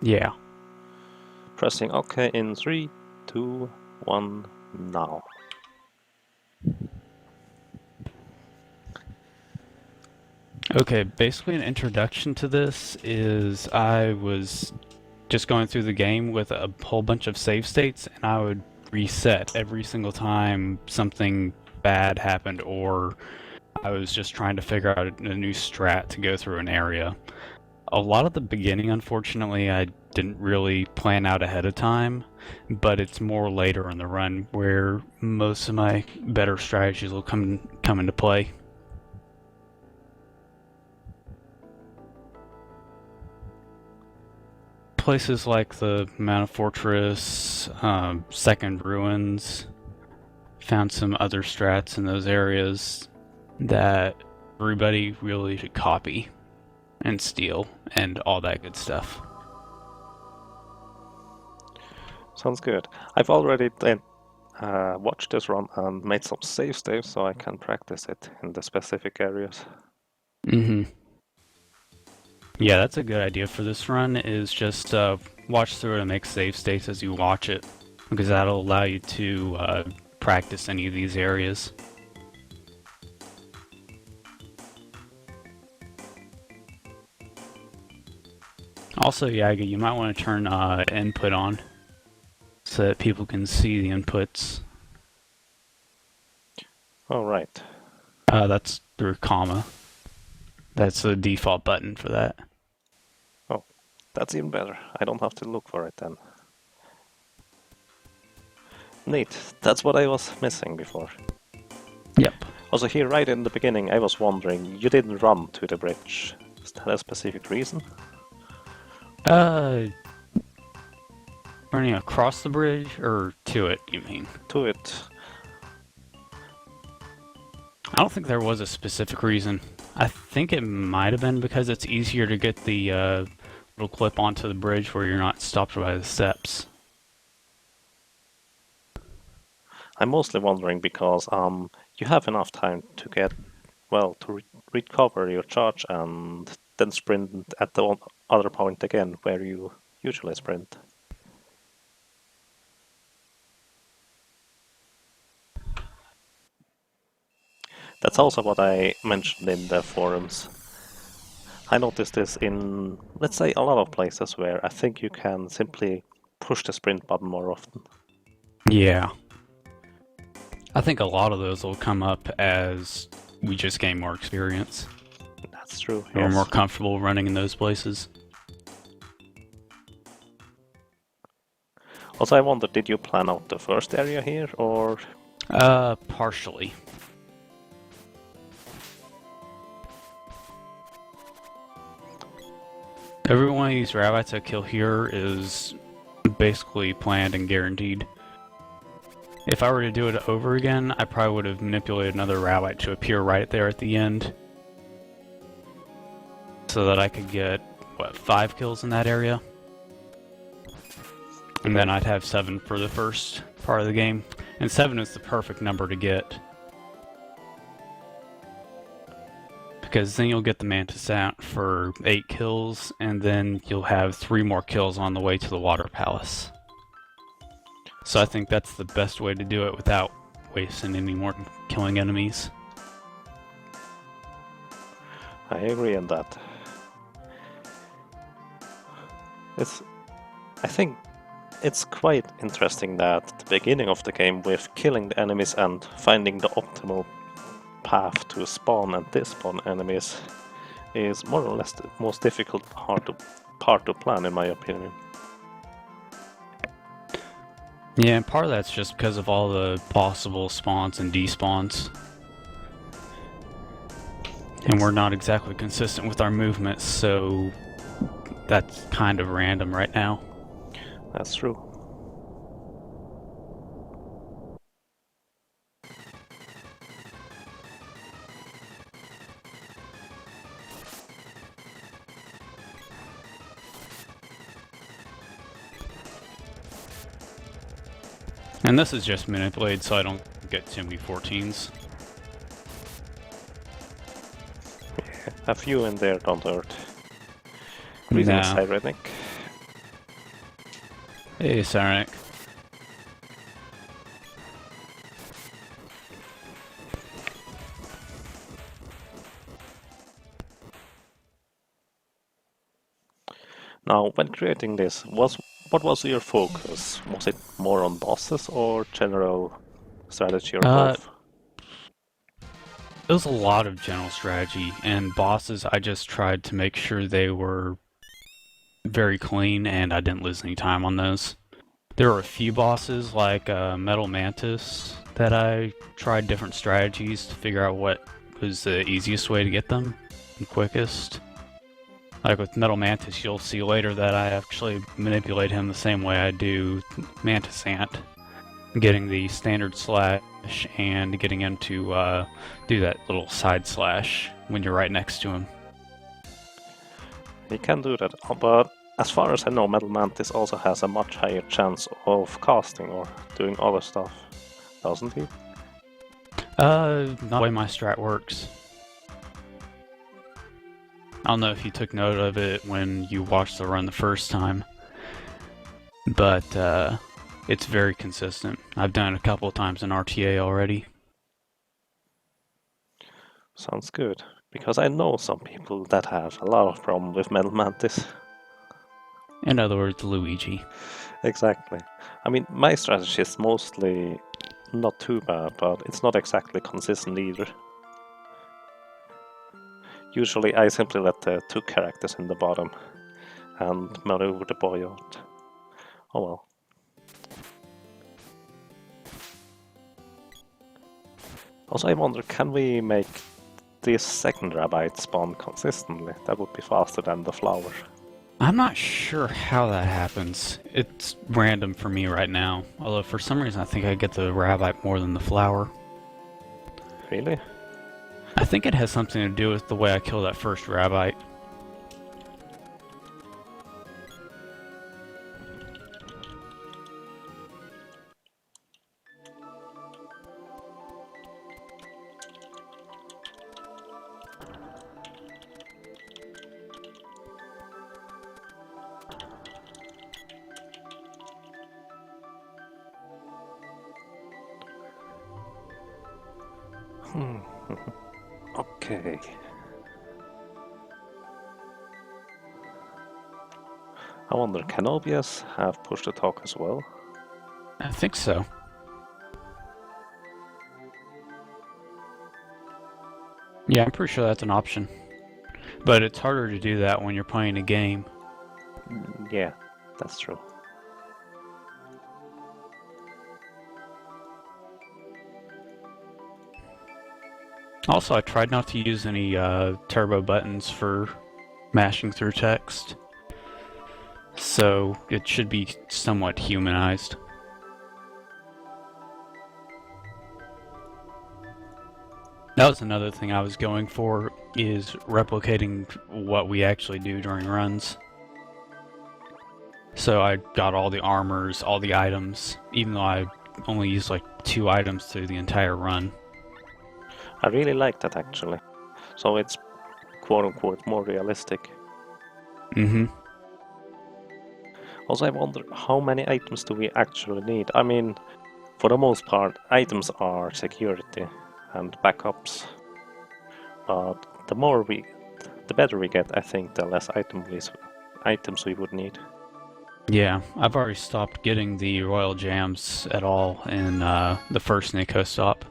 Yeah. Pressing OK in 3, 2, 1, now. Okay, basically an introduction to this is I was just going through the game with a whole bunch of save states, and I would reset every single time something bad happened, or I was just trying to figure out a new strat to go through an area. A lot of the beginning, unfortunately, I didn't really plan out ahead of time, but it's more later in the run where most of my better strategies will come into play. Places like the Mana Fortress, Second Ruins, found some other strats in those areas that everybody really should copy and steal and all that good stuff. Sounds good. I've already watched this run and made some save states so I can practice it in the specific areas. Mm-hmm. Yeah, that's a good idea for this run, is just watch through it and make save states as you watch it, because that'll allow you to practice any of these areas. Also, Yaga, you might want to turn input on so that people can see the inputs. All right. That's through comma. That's the default button for that. Oh, that's even better. I don't have to look for it then. Neat. That's what I was missing before. Yep. Also here right in the beginning I was wondering, you didn't run to the bridge. Is that a specific reason? Running across the bridge, or to it, you mean? To it. I don't think there was a specific reason. I think it might have been because it's easier to get the little clip onto the bridge where you're not stopped by the steps. I'm mostly wondering because you have enough time to get, well, to recover your charge and then sprint at the other point again where you usually sprint. That's also what I mentioned in the forums. I noticed this in, let's say, a lot of places where I think you can simply push the sprint button more often. Yeah. I think a lot of those will come up as we just gain more experience. That's true. We're more comfortable running in those places. Also, I wonder, did you plan out the first area here, or? Partially. Every one of these rabbits I kill here is basically planned and guaranteed. If I were to do it over again, I probably would have manipulated another rabbit to appear right there at the end, so that I could get, what, 5 kills in that area? And then I'd have 7 for the first part of the game. And 7 is the perfect number to get, because then you'll get the Mantis out for 8 kills, and then you'll have 3 more kills on the way to the Water Palace. So I think that's the best way to do it without wasting any more killing enemies. I agree on that. I think it's quite interesting that the beginning of the game with killing the enemies and finding the optimal path to spawn and despawn enemies is more or less the most difficult part to plan, in my opinion. Yeah, and part of that's just because of all the possible spawns and despawns. And we're not exactly consistent with our movements, so that's kind of random right now. That's true. And this is just manipulated so I don't get too many 14s. Yeah, a few in there don't hurt. Greetings, Irenic. Hey, Sarnik. Now, when creating this, what was your focus? Was it more on bosses or general strategy or both? It was a lot of general strategy, and bosses, I just tried to make sure they were very clean and I didn't lose any time on those. There were a few bosses, like Metal Mantis, that I tried different strategies to figure out what was the easiest way to get them and quickest. Like with Metal Mantis, you'll see later that I actually manipulate him the same way I do Mantis Ant, getting the standard slash and getting him to do that little side slash when you're right next to him. He can do that, but as far as I know, Metal Mantis also has a much higher chance of casting or doing other stuff, doesn't he? Not the way my strat works. I don't know if you took note of it when you watched the run the first time, but it's very consistent. I've done it a couple of times in RTA already. Sounds good, because I know some people that have a lot of problem with Metal Mantis. In other words, Luigi. Exactly. I mean, my strategy is mostly not too bad, but it's not exactly consistent either. Usually I simply let the two characters in the bottom and maneuver the boy out. Oh well. Also, I wonder, can we make this second rabbit spawn consistently? That would be faster than the flower. I'm not sure how that happens. It's random for me right now. Although for some reason I think I get the rabbite more than the flower. Really? I think it has something to do with the way I kill that first rabbite. Okay. I wonder, can OBS have push to talk as well? I think so. Yeah, I'm pretty sure that's an option. But it's harder to do that when you're playing a game. Yeah, that's true. Also, I tried not to use any turbo buttons for mashing through text. So it should be somewhat humanized. That was another thing I was going for, is replicating what we actually do during runs. So I got all the armors, all the items, even though I only used like 2 items through the entire run. I really like that actually. So it's quote-unquote more realistic. Mm-hmm. Also, I wonder, how many items do we actually need? I mean, for the most part, items are security and backups. But the better we get, I think, the less items we would need. Yeah, I've already stopped getting the royal jams at all in the first Nico stop.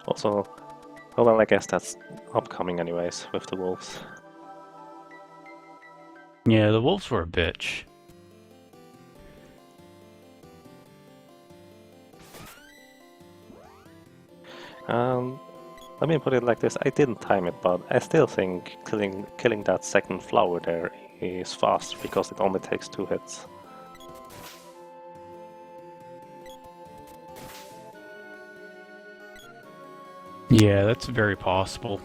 Also, oh well, I guess that's upcoming anyways, with the wolves. Yeah, the wolves were a bitch. Let me put it like this, I didn't time it, but I still think killing that second flower there is fast, because it only takes 2 hits. Yeah, that's very possible.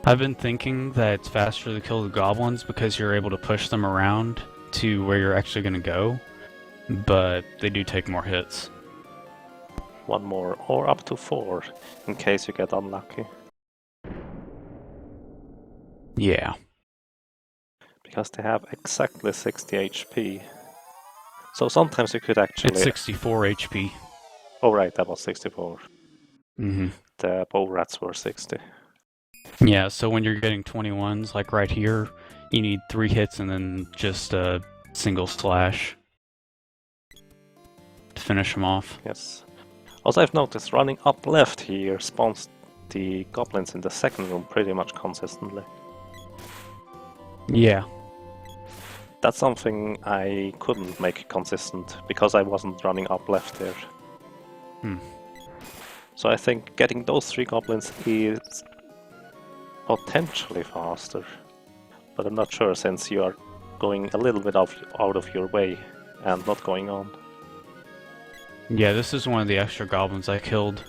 I've been thinking that it's faster to kill the goblins because you're able to push them around to where you're actually going to go, but they do take more hits. One more, or up to 4, in case you get unlucky. Yeah. Because they have exactly 60 HP. So sometimes you could actually... It's 64 HP. Oh right, that was 64. Mm-hmm. The bow rats were 60. Yeah, so when you're getting 21s, like right here, you need 3 hits and then just a single slash to finish them off. Yes. Also, I've noticed running up left here spawns the goblins in the second room pretty much consistently. Yeah. That's something I couldn't make consistent because I wasn't running up left there. So I think getting those 3 goblins is potentially faster, but I'm not sure since you are going a little bit out of your way and not going on. Yeah, this is one of the extra goblins I killed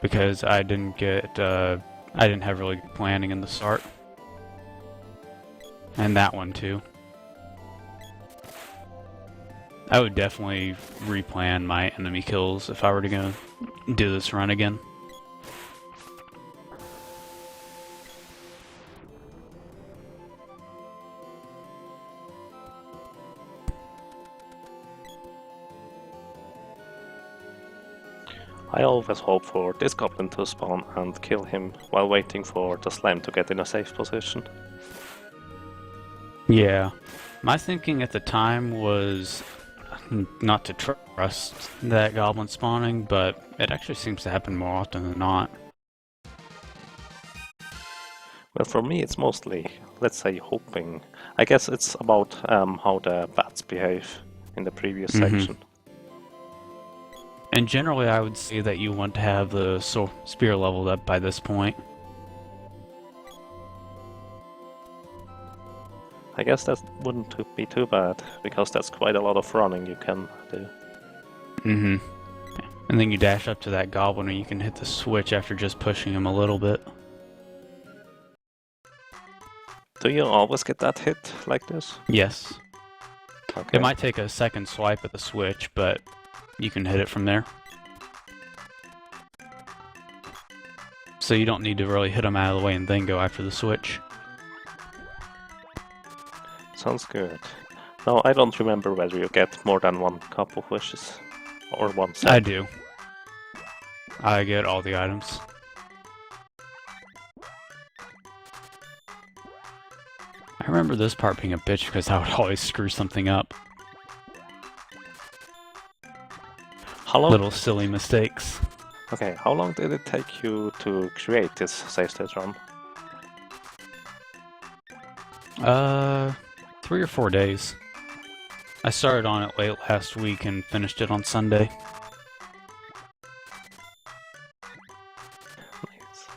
because I didn't get, I didn't have really good planning in the start. And that one too. I would definitely replan my enemy kills if I were to go do this run again. I always hope for this goblin to spawn and kill him while waiting for the slime to get in a safe position. Yeah. My thinking at the time was not to trust that goblin spawning, but it actually seems to happen more often than not. Well, for me it's mostly, let's say, hoping. I guess it's about how the bats behave in the previous section. And generally I would say that you want to have the spear leveled up by this point. I guess that wouldn't be too bad, because that's quite a lot of running you can do. And then you dash up to that goblin and you can hit the switch after just pushing him a little bit. Do you always get that hit like this? Yes. Okay. It might take a second swipe at the switch, but you can hit it from there. So you don't need to really hit them out of the way and then go after the switch. Sounds good. No, I don't remember whether you get more than 1 cup of wishes. Or 1 set. I do. I get all the items. I remember this part being a bitch because I would always screw something up. How long? Little silly mistakes. Okay, how long did it take you to create this save state run? 3 or 4 days. I started on it late last week and finished it on Sunday. Nice.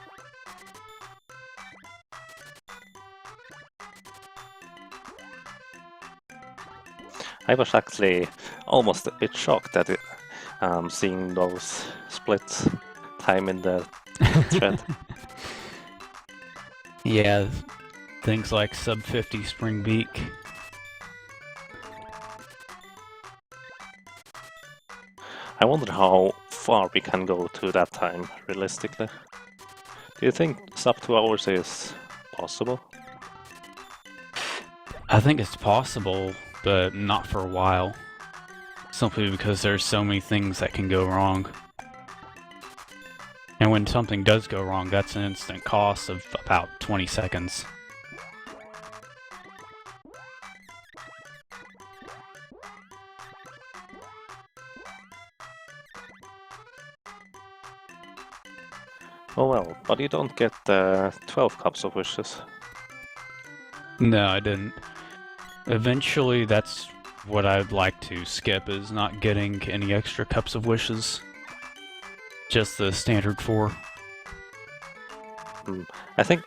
I was actually almost a bit shocked at it, seeing those splits time in the thread. Yeah, things like sub 50 spring beak. I wonder how far we can go to that time, realistically. Do you think sub 2 hours is possible? I think it's possible, but not for a while. Simply because there's so many things that can go wrong. And when something does go wrong, that's an instant cost of about 20 seconds. Oh well, but you don't get 12 cups of wishes. No, I didn't. Eventually, that's what I'd like to skip, is not getting any extra cups of wishes. Just the standard 4. I think,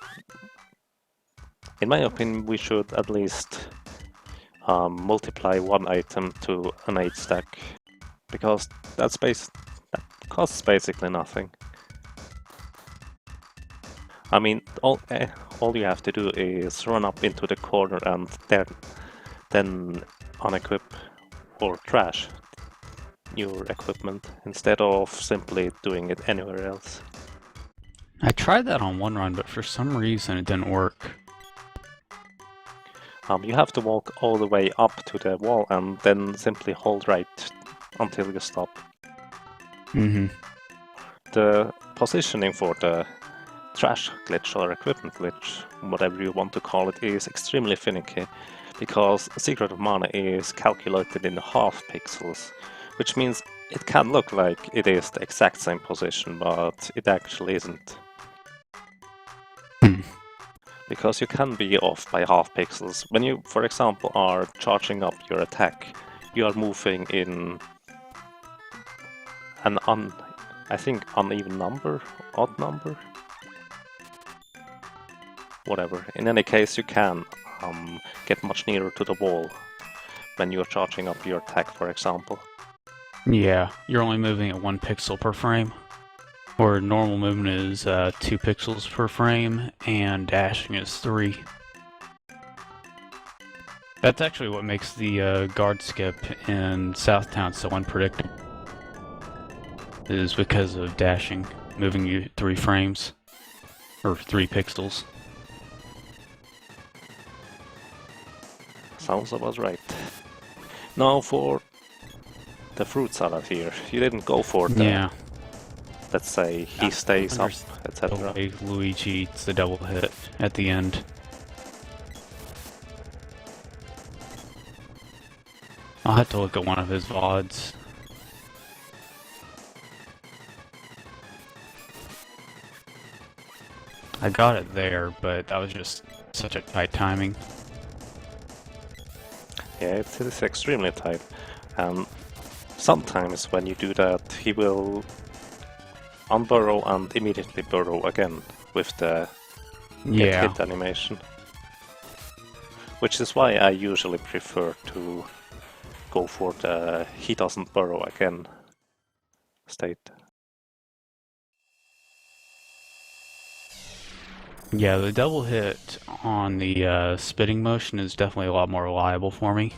in my opinion, we should at least multiply 1 item to an 8 stack, because that costs basically nothing. I mean, all you have to do is run up into the corner and then unequip or trash your equipment instead of simply doing it anywhere else. I tried that on one run, but for some reason it didn't work. You have to walk all the way up to the wall and then simply hold right until you stop. Mm-hmm. The positioning for the trash glitch or equipment glitch, whatever you want to call it, is extremely finicky because Secret of Mana is calculated in half pixels, which means it can look like it is the exact same position, but it actually isn't. Hmm. Because you can be off by half pixels. When you, for example, are charging up your attack, you are moving in an I think uneven number, odd number, whatever. In any case, you can get much nearer to the wall when you're charging up your attack, for example. Yeah, you're only moving at 1 pixel per frame. Or normal movement is 2 pixels per frame, and dashing is 3. That's actually what makes the guard skip in Southtown so unpredictable. Is because of dashing, moving you 3 frames. Or 3 pixels. Sounds about right. Now for the fruit salad here. You didn't go for the, Yeah. let's say, he stays up, etc. The way Luigi eats the double hit at the end. I'll have to look at one of his VODs. I got it there, but that was just such a tight timing. Yeah, it is extremely tight. And sometimes when you do that, he will unburrow and immediately burrow again with the get hit animation. Which is why I usually prefer to go for the he doesn't burrow again state. Yeah, the double hit on the spitting motion is definitely a lot more reliable for me.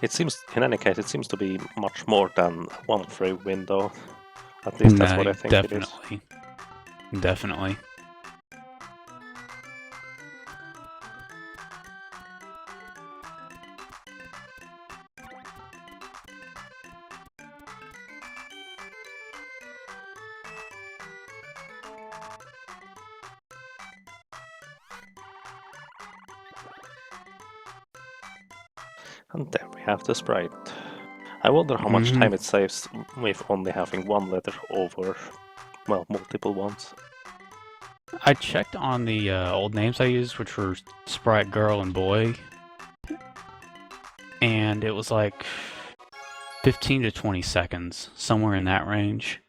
It seems, in any case, it seems to be much more than one frame window. At least that's what I think it is. Definitely. And there we have the sprite. I wonder how much time it saves with only having one letter over, well, multiple ones. I checked on the old names I used, which were Sprite Girl and Boy, and it was like 15 to 20 seconds, somewhere in that range.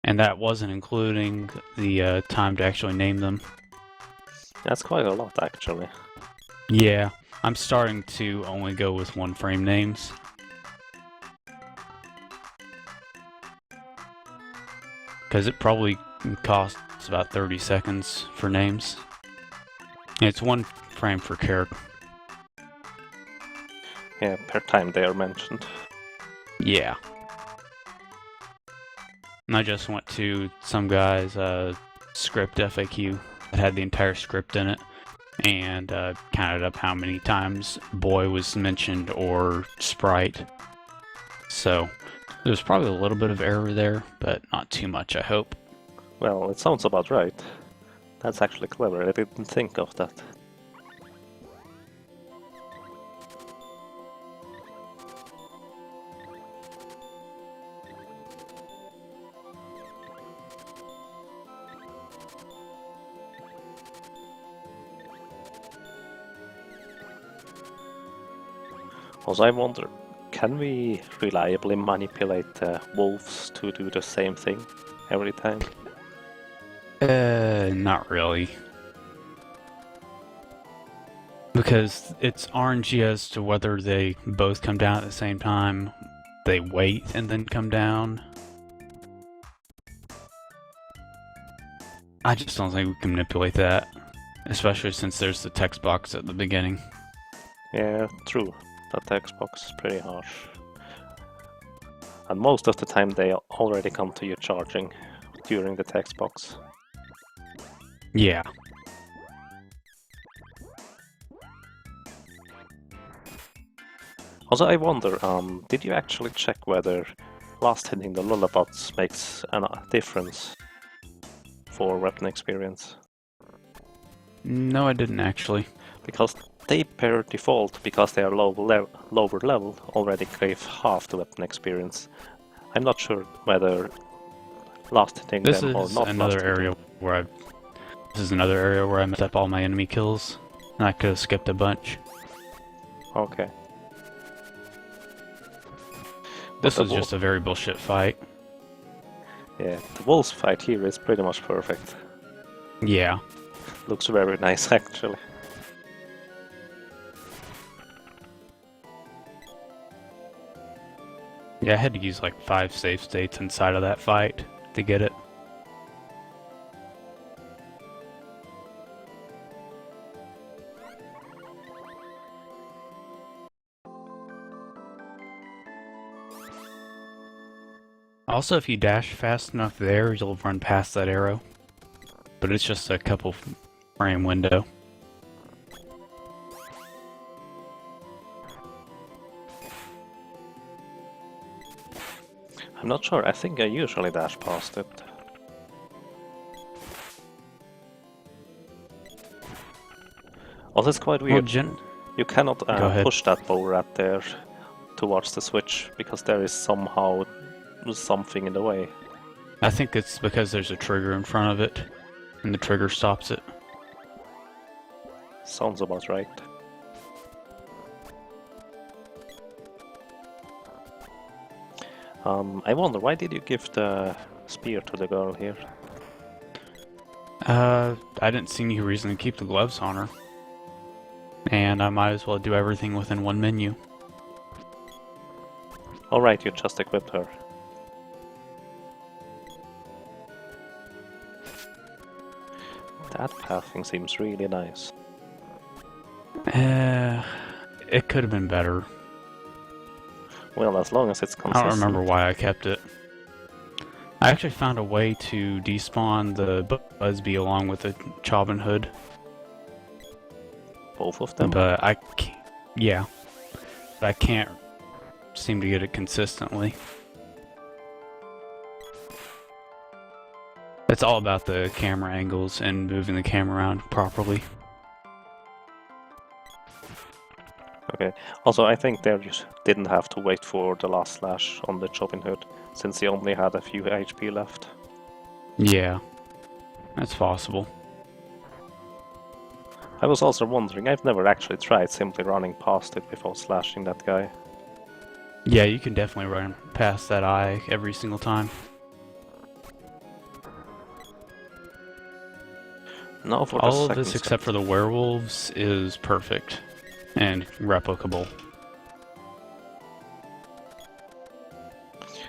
And that wasn't including the time to actually name them. That's quite a lot, actually. Yeah, I'm starting to only go with 1 frame names. Because it probably costs about 30 seconds for names. And it's 1 frame for character. Yeah, per time they are mentioned. Yeah. And I just went to some guy's script FAQ that had the entire script in it, and counted up how many times Boy was mentioned or Sprite. So there's probably a little bit of error there, but not too much, I hope. Well, it sounds about right. That's actually clever, I didn't think of that. Also, I wonder, can we reliably manipulate the wolves to do the same thing every time? Not Not really. Because it's RNG as to whether they both come down at the same time, they wait and then come down. I just don't think we can manipulate that, especially since there's the text box at the beginning. Yeah, true. That text box is pretty harsh. And most of the time they already come to you charging during the text box. Yeah. Also, I wonder, did you actually check whether last hitting the lullybots makes a difference for weapon experience? No, I didn't actually. Because they per default, because they are lower level, already gave half the weapon experience. I'm not sure whether last hitting This them or is not another last area where I messed up all my enemy kills, and I could have skipped a bunch. Okay. This was just a very bullshit fight. Yeah, the wolves fight here is pretty much perfect. Yeah. Looks very nice, actually. Yeah, I had to use like 5 save states inside of that fight to get it. Also, if you dash fast enough there, you'll run past that arrow. But it's just a couple frame window. I'm not sure, I think I usually dash past it. Also, it's quite weird. You cannot push that bow right there towards the switch, because there is somehow something in the way. I think it's because there's a trigger in front of it, and the trigger stops it. Sounds about right. I wonder, why did you give the spear to the girl here? I didn't see any reason to keep the gloves on her. And I might as well do everything within one menu. Alright, you just equipped her. That pathing seems really nice. It could have been better. Well, as long as it's consistent. I don't remember why I kept it. I actually found a way to despawn the Buzzbee along with the Chobin Hood. Both of them? But I can't, yeah. But I can't seem to get it consistently. It's all about the camera angles and moving the camera around properly. Okay. Also, I think they just didn't have to wait for the last slash on the Chobin Hood, since he only had a few HP left. Yeah, that's possible. I was also wondering, I've never actually tried simply running past it before slashing that guy. Yeah, you can definitely run past that eye every single time. Now for all the of this except for the werewolves is perfect and replicable.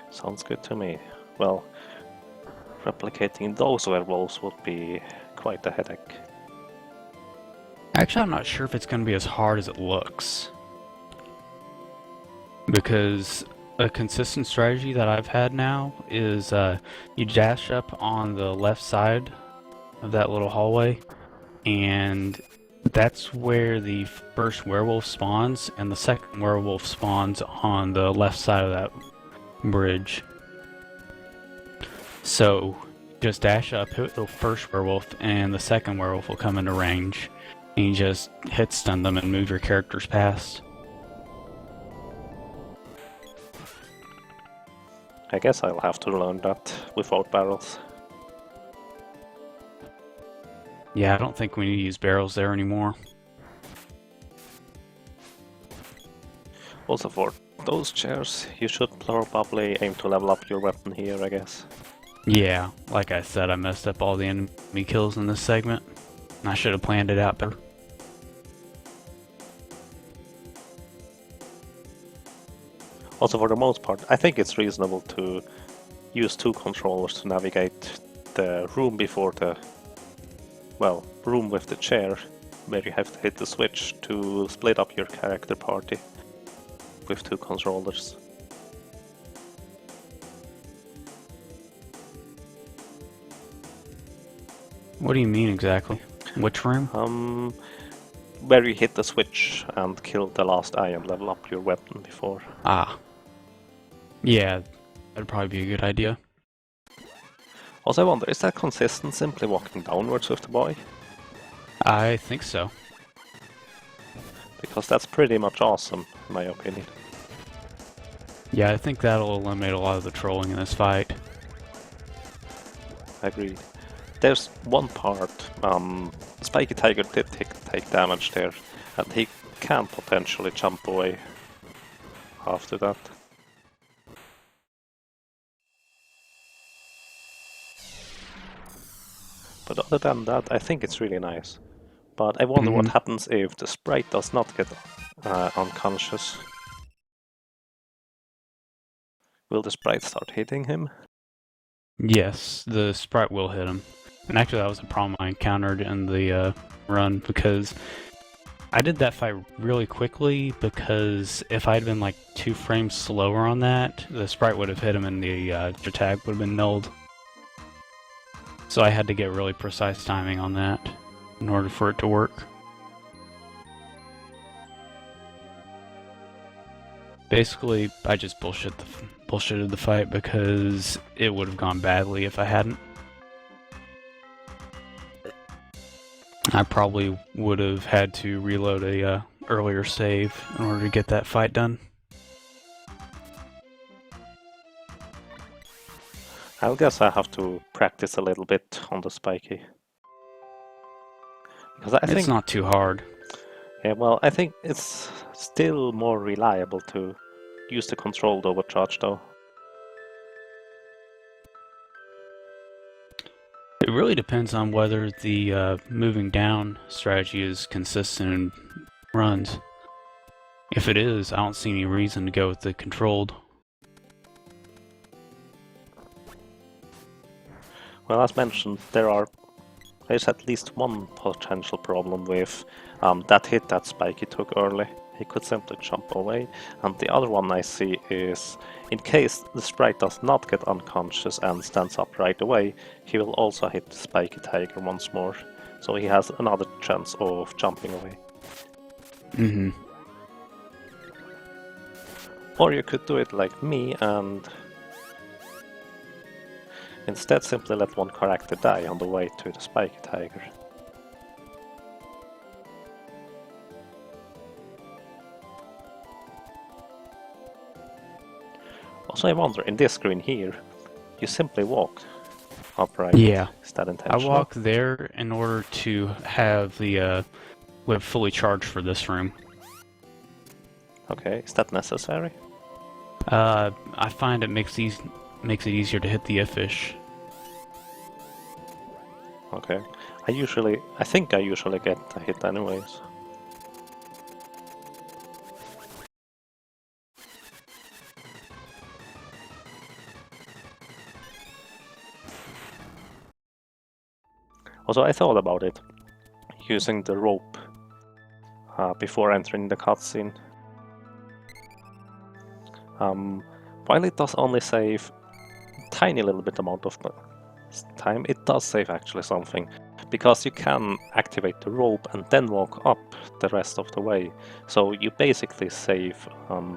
Sounds good to me. Well, replicating those werewolves would be quite a headache. Actually, I'm not sure if it's going to be as hard as it looks. Because a consistent strategy that I've had now is you dash up on the left side of that little hallway, and that's where the first werewolf spawns, and the second werewolf spawns on the left side of that bridge. So just dash up, hit the first werewolf, and the second werewolf will come into range, and you just hit stun them and move your characters past. I guess I'll have to learn that without barrels. Yeah, I don't think we need to use barrels there anymore. Also for those chairs, you should probably aim to level up your weapon here, I guess. Yeah, like I said, I messed up all the enemy kills in this segment. I should have planned it out better. Also, for the most part, I think it's reasonable to use two controllers to navigate the room before the, well, room with the chair, where you have to hit the switch to split up your character party with two controllers. What do you mean exactly? Which room? Where you hit the switch and kill the last eye and level up your weapon before. Ah. Yeah, that'd probably be a good idea. Also, I wonder, is that consistent simply walking downwards with the boy? I think so. Because that's pretty much awesome, in my opinion. Yeah, I think that'll eliminate a lot of the trolling in this fight. Agreed. There's one part, Spiky Tiger did take damage there, and he can potentially jump away after that. But other than that, I think it's really nice. But I wonder what happens if the sprite does not get unconscious. Will the sprite start hitting him? Yes, the sprite will hit him. And actually that was a problem I encountered in the run, because I did that fight really quickly, because if I'd been like 2 frames slower on that, the sprite would have hit him and the attack would have been nulled. So I had to get really precise timing on that in order for it to work. Basically, I just bullshitted the fight because it would have gone badly if I hadn't. I probably would have had to reload a earlier save in order to get that fight done. I guess I have to practice a little bit on the Spiky. Because I think it's not too hard. Yeah, well, I think it's still more reliable to use the controlled overcharge, though. It really depends on whether the moving down strategy is consistent in runs. If it is, I don't see any reason to go with the controlled. Well, as mentioned, there's at least one potential problem with that hit that Spiky took early. He could simply jump away, and the other one I see is, in case the sprite does not get unconscious and stands up right away, he will also hit the Spiky Tiger once more, so he has another chance of jumping away. Or you could do it like me and instead simply let one character die on the way to the Spiky Tiger. Also, I wonder, in this screen here, you simply walk upright. Yeah. Is that intentional? I walk there in order to have the whip fully charged for this room. Okay, is that necessary? I find it makes it easier to hit the if-ish. Okay. I think I usually get a hit anyways. Also, I thought about it, using the rope before entering the cutscene. While it does only save a tiny little bit amount of time, it does save actually something, because you can activate the rope and then walk up the rest of the way. So you basically save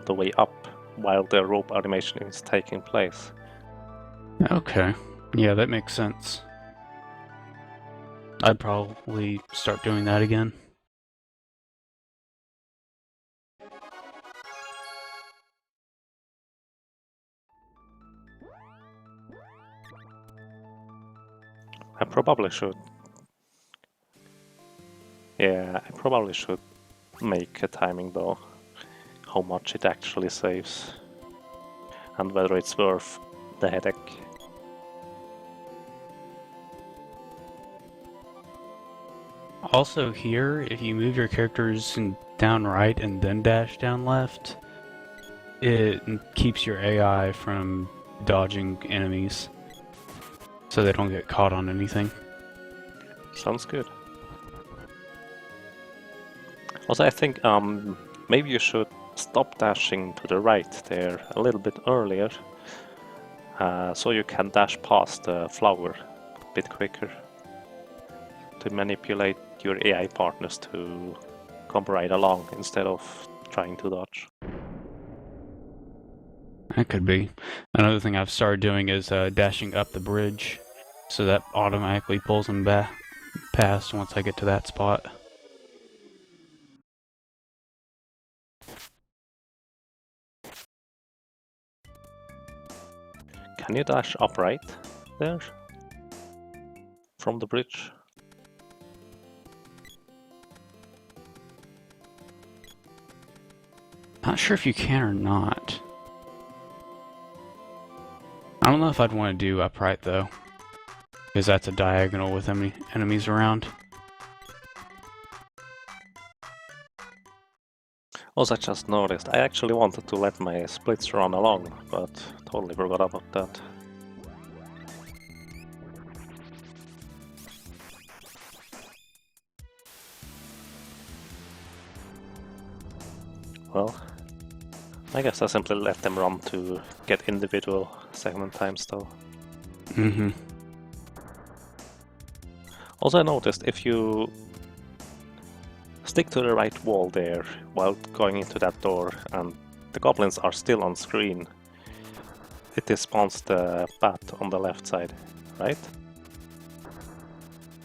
the way up while the rope animation is taking place. Okay. Yeah, that makes sense. I'd probably start doing that again. I probably should. Yeah, I probably should make a timing though. How much it actually saves. And whether it's worth the headache. Also here, if you move your characters down right and then dash down left, it keeps your AI from dodging enemies, so they don't get caught on anything. Sounds good. Also, I think maybe you should stop dashing to the right there a little bit earlier, so you can dash past the flower a bit quicker to manipulate your AI partners to come right along instead of trying to dodge. That could be. Another thing I've started doing is dashing up the bridge, so that automatically pulls them back past once I get to that spot. Can you dash upright there from the bridge? Not sure if you can or not. I don't know if I'd want to do upright though, because that's a diagonal with enemies around. Also, I just noticed I actually wanted to let my splits run along, but totally forgot about that. Well, I guess I simply let them run to get individual segment times though. Mm-hmm. Also, I noticed if you stick to the right wall there while going into that door and the goblins are still on screen, it despawns the bat on the left side, right?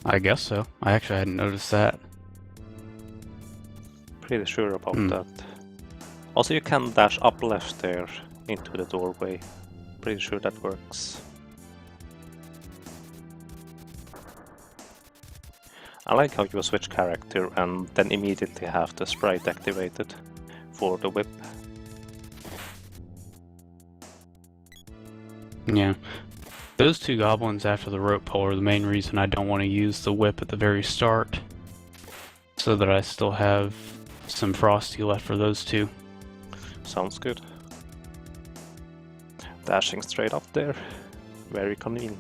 I guess so. I actually hadn't noticed that. Pretty sure about that. Also, you can dash up left there into the doorway. Pretty sure that works. I like how you switch character and then immediately have the sprite activated for the whip. Yeah. Those two goblins after the rope pull are the main reason I don't want to use the whip at the very start, so that I still have some frosty left for those two. Sounds good. Dashing straight up there. Very convenient.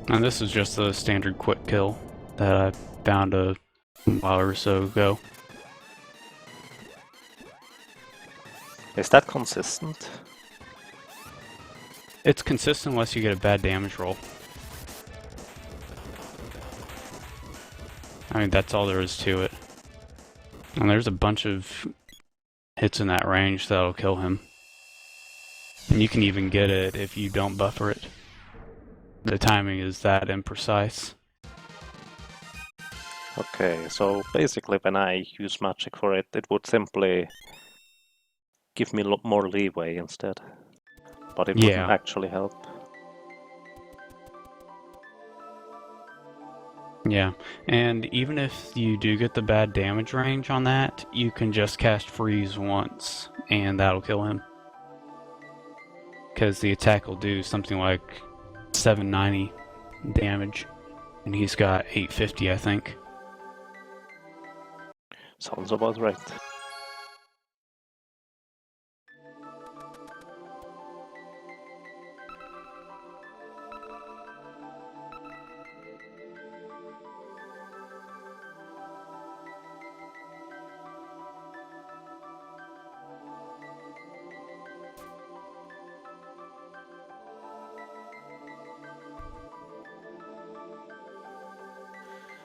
And this is just the standard quick kill that I found a while or so ago. Is that consistent? It's consistent unless you get a bad damage roll. I mean, that's all there is to it. And there's a bunch of hits in that range that'll kill him. And you can even get it if you don't buffer it. The timing is that imprecise. Okay, so basically when I use magic for it, it would simply give me more leeway instead. But it wouldn't actually help. Yeah, and even if you do get the bad damage range on that, you can just cast freeze once, and that'll kill him. Because the attack will do something like 790 damage, and he's got 850, I think. Sounds about right.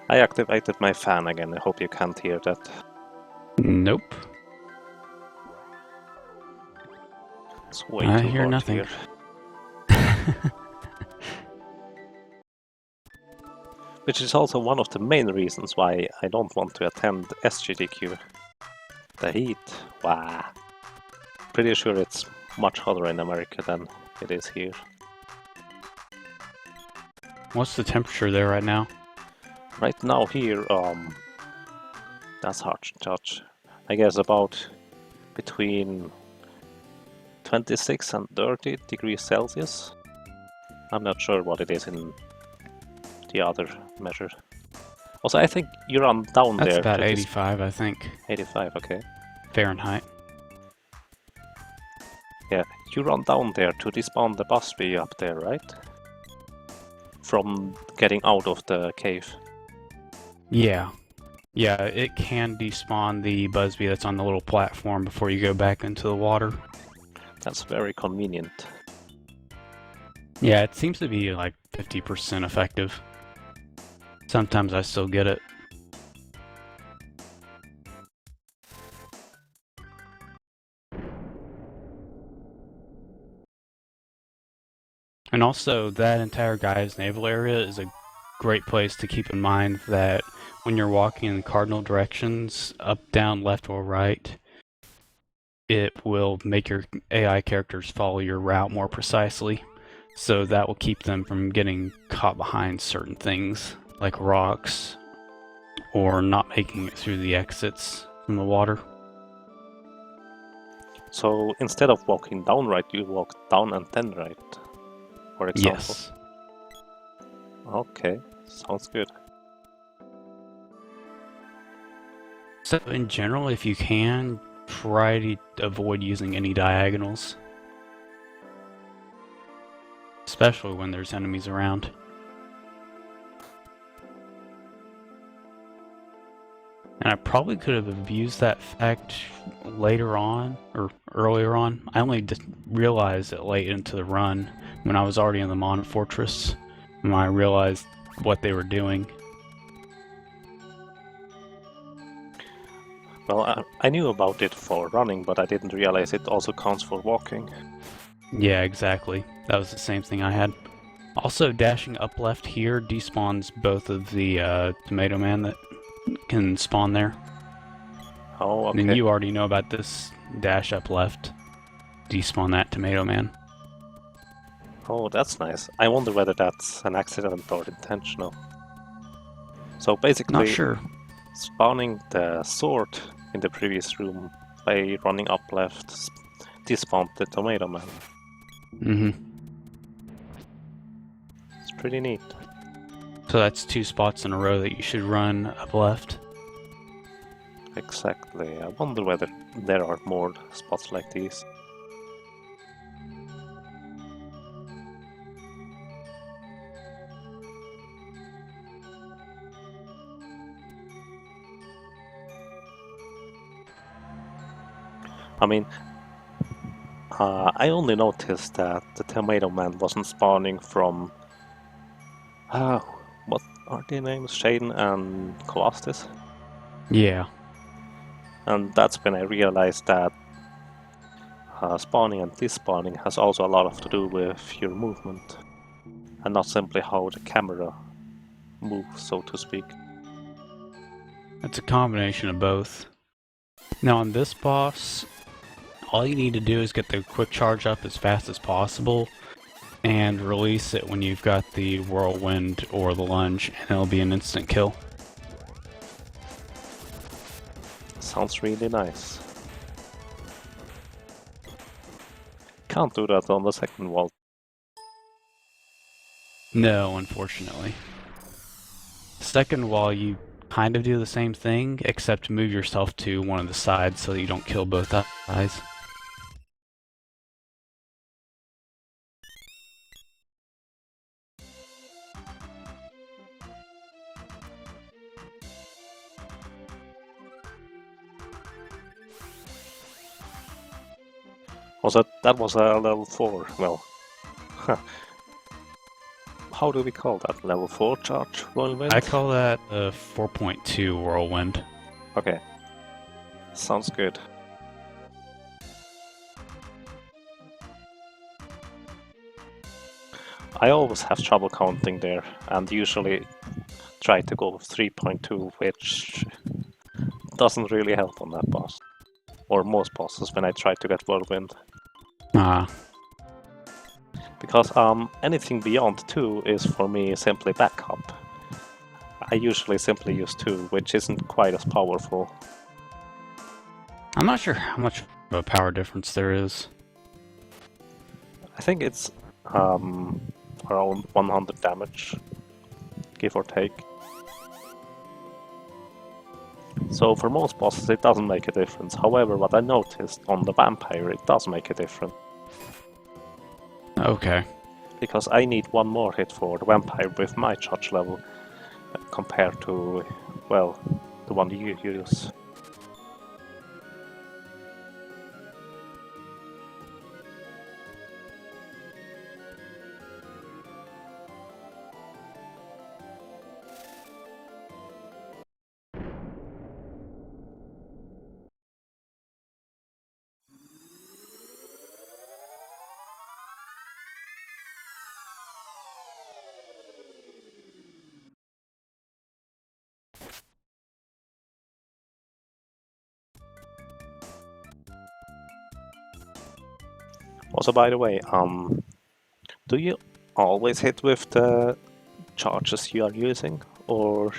I activated my fan again, I hope you can't hear that. Nope. It's way I too hear hard nothing. here. Which is also one of the main reasons why I don't want to attend SGDQ. The heat, wow. Pretty sure it's much hotter in America than it is here. What's the temperature there right now? Right now here, that's hard to judge. I guess about between 26 and 30 degrees Celsius. I'm not sure what it is in the other measure? Also, I think you run down That's there. about to 85, I think, 85, okay. Fahrenheit. Yeah, you run down there to despawn the Busby up there, right? From getting out of the cave. Yeah. Yeah, it can despawn the Busby that's on the little platform before you go back into the water. That's very convenient. Yeah, it seems to be like 50% effective. Sometimes I still get it. And also, that entire Guy's Naval area is a great place to keep in mind that when you're walking in cardinal directions, up, down, left, or right, it will make your AI characters follow your route more precisely. So that will keep them from getting caught behind certain things, like rocks, or not making it through the exits from the water. So instead of walking down right, you walk down and then right, for example? Yes. Okay, sounds good. So in general, if you can, try to avoid using any diagonals. Especially when there's enemies around. And I probably could have abused that fact later on, or earlier on. I only realized it late into the run, when I was already in the Mon Fortress, when I realized what they were doing. Well, I knew about it for running, but I didn't realize it also counts for walking. Yeah, exactly. That was the same thing I had. Also, dashing up left here despawns both of the Tomato Man that can spawn there. Oh, okay. And you already know about this dash up left. Despawn that Tomato Man. Oh, that's nice. I wonder whether that's an accident or intentional. So basically, Not sure. spawning the sword in the previous room by running up left despawned the Tomato Man. Mm-hmm. It's pretty neat. So that's 2 spots in a row that you should run up left. Exactly. I wonder whether there are more spots like these. I mean, I only noticed that the Tomato Man wasn't spawning from... what are their names? Shane and Colostus? Yeah. And that's when I realized that spawning and despawning has also a lot to do with your movement, and not simply how the camera moves, so to speak. It's a combination of both. Now on this boss, all you need to do is get the quick charge up as fast as possible and release it when you've got the whirlwind or the lunge, and it'll be an instant kill. Sounds really nice. Can't do that on the second wall. No, unfortunately. Second wall, you kind of do the same thing, except move yourself to one of the sides so that you don't kill both eyes. Also, that was a level 4, well... How do we call that? Level 4 charge whirlwind? I call that a 4.2 whirlwind. Okay. Sounds good. I always have trouble counting there, and usually try to go with 3.2, which doesn't really help on that boss. Or most bosses when I try to get whirlwind. Because anything beyond 2 is for me simply backup. I usually simply use 2, which isn't quite as powerful. I'm not sure how much of a power difference there is. I think it's around 100 damage. give or take. So for most bosses it doesn't make a difference. However, what I noticed on the vampire, it does make a difference. Okay. Because I need one more hit for the vampire with my charge level compared to, well, the one you use. Also, by the way, do you always hit with the charges you are using, or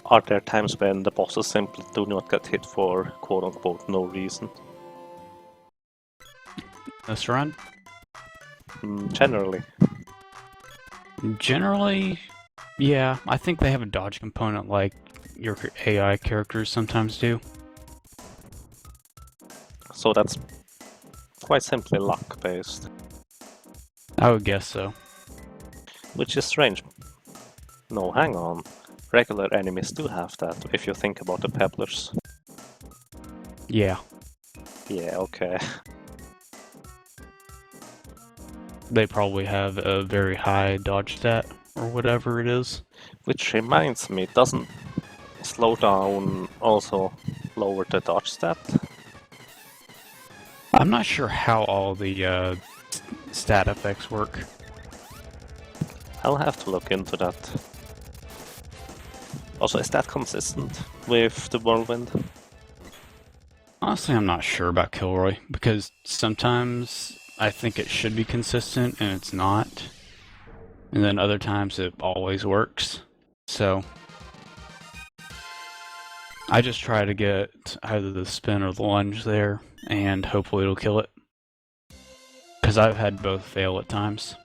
are there times when the bosses simply do not get hit for quote-unquote no reason? This run? Generally. Generally, yeah, I think they have a dodge component like your AI characters sometimes do. So that's quite simply luck-based. I would guess so. Which is strange. No, hang on. Regular enemies do have that, if you think about the pebblers. Yeah. Yeah, okay. They probably have a very high dodge stat, or whatever it is. Which reminds me, doesn't slow down also lower the dodge stat? I'm not sure how all the stat effects work. I'll have to look into that. Also, is that consistent with the whirlwind? Honestly, I'm not sure about Kilroy, because sometimes I think it should be consistent and it's not. And then other times it always works. So I just try to get either the spin or the lunge there, and hopefully it'll kill it. Because I've had both fail at times.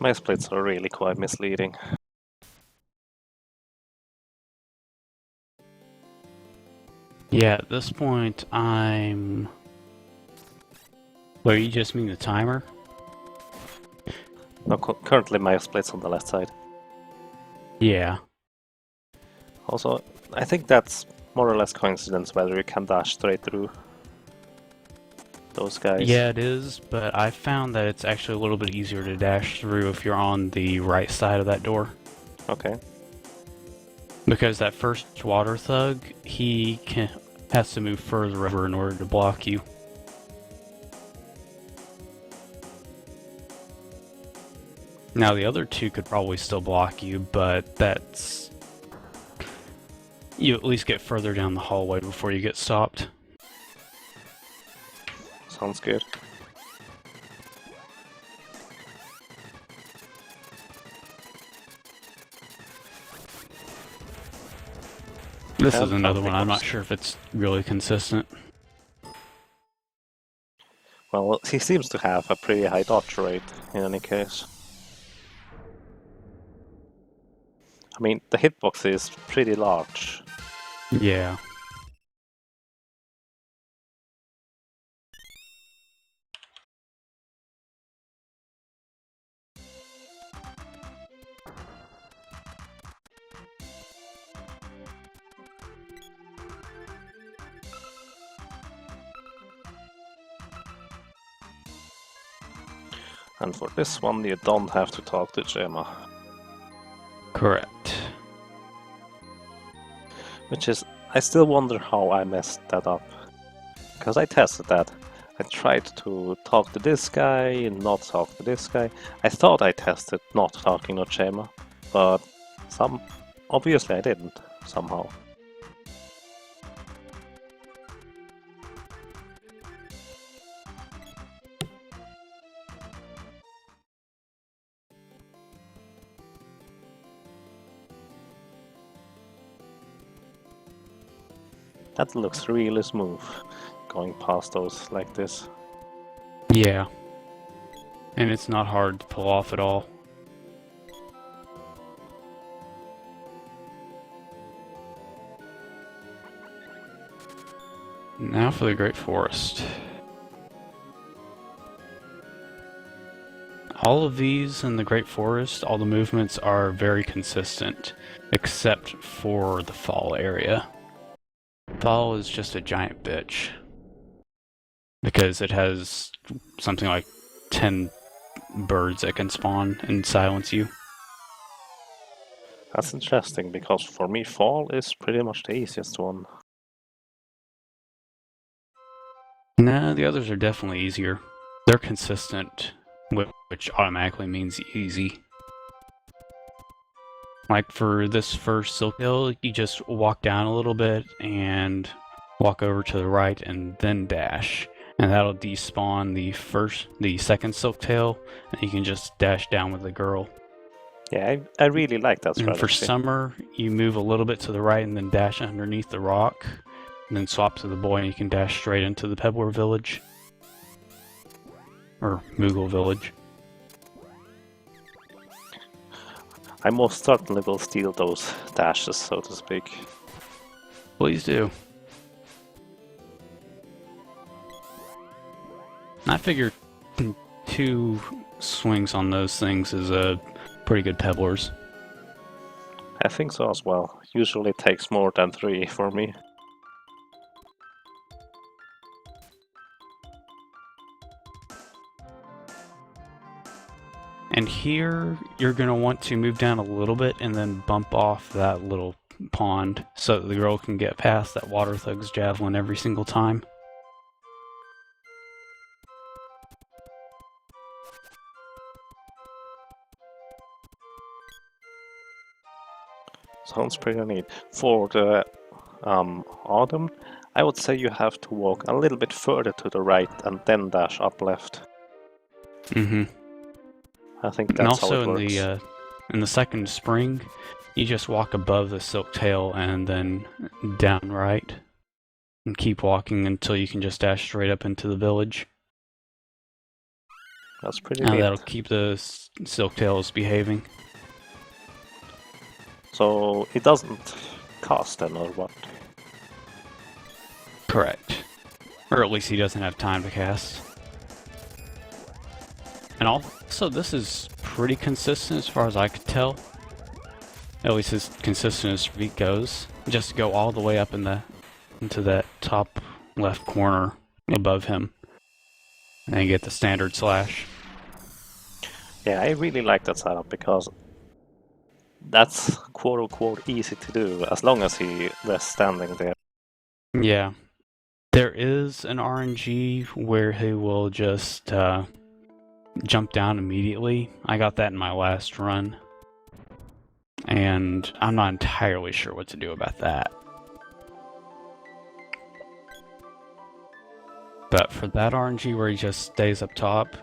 My splits are really quite misleading. Yeah, at this point I'm... Wait, you just mean the timer? No, currently my split's on the left side. Yeah. Also, I think that's more or less coincidence whether you can dash straight through those guys. Yeah, it is, but I found that it's actually a little bit easier to dash through if you're on the right side of that door. Okay. Because that first water thug, he has to move further over in order to block you. Now the other two could probably still block you, but that's... You at least get further down the hallway before you get stopped. Sounds good. This is another one, I'm not sure if it's really consistent. Well, he seems to have a pretty high dodge rate in any case. I mean, the hitbox is pretty large, Yeah. And for this one, you don't have to talk to Gemma. Correct. Which is, I still wonder how I messed that up. Because I tested that. I tried to talk to this guy, not talk to this guy. I thought I tested not talking to Gemma, but obviously I didn't, somehow. That looks really smooth, going past those like this. Yeah. And it's not hard to pull off at all. Now for the Great Forest. All of these in the Great Forest, all the movements are very consistent, except for the fall area. Fall is just a giant bitch. Because it has something like 10 birds that can spawn and silence you. That's interesting, because for me fall is pretty much the easiest one. Nah, the others are definitely easier. They're consistent, which automatically means easy. Like for this first Silk Hill, you just walk down a little bit and walk over to the right and then dash. And that'll despawn the second Silk Tail, and you can just dash down with the girl. Yeah, I really like that strategy. And for summer, you move a little bit to the right and then dash underneath the rock, and then swap to the boy and you can dash straight into the Pebbler village. Or Moogle village. I most certainly will steal those dashes, so to speak. Please do. I figure 2 swings on those things is a pretty good Pebblers. I think so as well. Usually it takes more than 3 for me. And here, you're going to want to move down a little bit and then bump off that little pond so that the girl can get past that Water Thug's javelin every single time. Sounds pretty neat. For the autumn, I would say you have to walk a little bit further to the right and then dash up left. Mm-hmm. I think And that's how also it works. in the second spring, you just walk above the Silk Tail and then down right. And keep walking until you can just dash straight up into the village. That's pretty neat. That'll keep the Silk Tails behaving. So it doesn't cost then, or what? Correct. Or at least he doesn't have time to cast. And also, this is pretty consistent as far as I could tell. At least as consistent as Feet goes. Just go all the way up into that top left corner above him. And then get the standard slash. Yeah, I really like that setup because that's quote-unquote easy to do as long as he is standing there. Yeah. There is an RNG where he will just jump down immediately. I got that in my last run. And I'm not entirely sure what to do about that. But for that RNG where he just stays up top,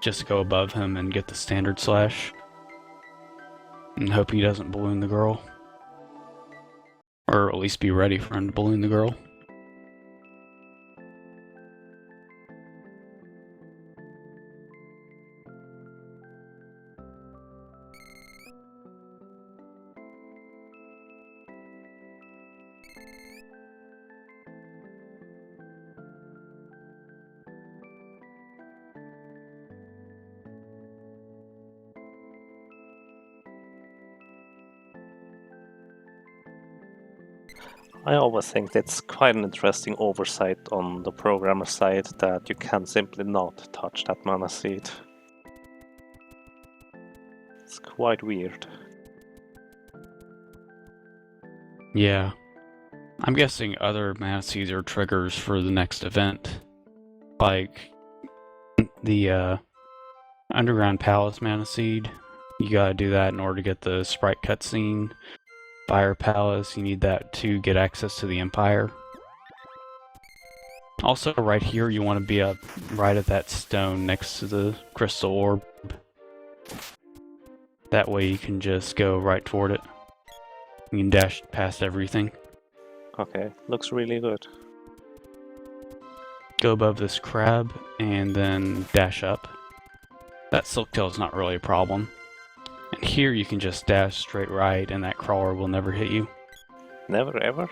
just go above him and get the standard slash. And hope he doesn't balloon the girl. Or at least be ready for him to balloon the girl. I always think it's quite an interesting oversight on the programmer side that you can simply not touch that mana seed. It's quite weird. Yeah. I'm guessing other mana seeds are triggers for the next event. Like the Underground Palace mana seed. You gotta do that in order to get the sprite cutscene. Fire Palace, you need that to get access to the Empire. Also, right here, you want to be up right at that stone next to the crystal orb. That way you can just go right toward it. You can dash past everything. Okay, looks really good. Go above this crab, and then dash up. That Silktail is not really a problem. And here you can just dash straight right, and that crawler will never hit you. Never ever?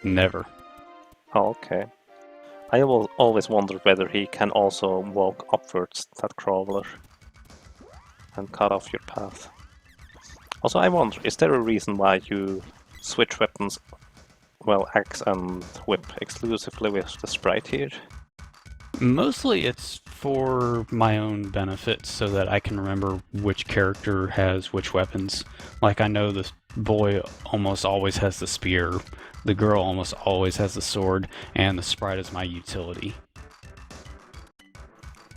Never. Oh, okay. I will always wondered whether he can also walk upwards, that crawler, and cut off your path. Also, I wonder, is there a reason why you switch weapons, well, axe and whip, exclusively with the sprite here? Mostly it's for my own benefit so that I can remember which character has which weapons. Like I know the boy almost always has the spear, the girl almost always has the sword, and the sprite is my utility.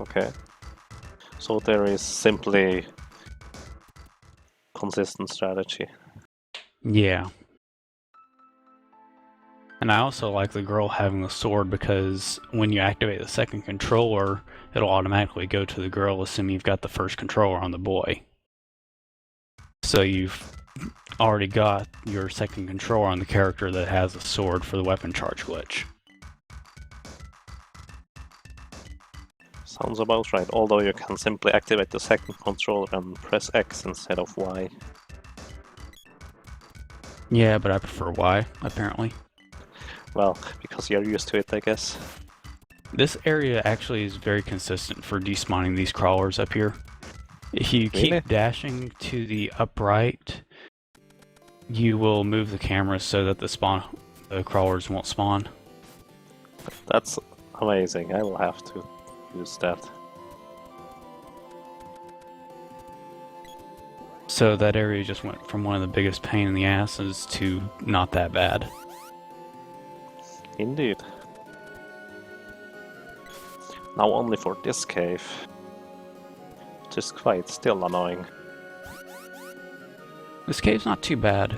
Okay. So there is simply consistent strategy. Yeah. And I also like the girl having the sword because when you activate the second controller, it'll automatically go to the girl, assuming you've got the first controller on the boy. So you've already got your second controller on the character that has a sword for the weapon charge glitch. Sounds about right, although you can simply activate the second controller and press X instead of Y. Yeah, but I prefer Y, apparently. Well, because you're used to it, I guess. This area actually is very consistent for despawning these crawlers up here. If you Really? keep dashing to the upright, you will move the camera so that the crawlers won't spawn. That's amazing, I will have to use that. So that area just went from one of the biggest pain in the asses to not that bad. Indeed. Now only for this cave. Which is quite still annoying. This cave's not too bad.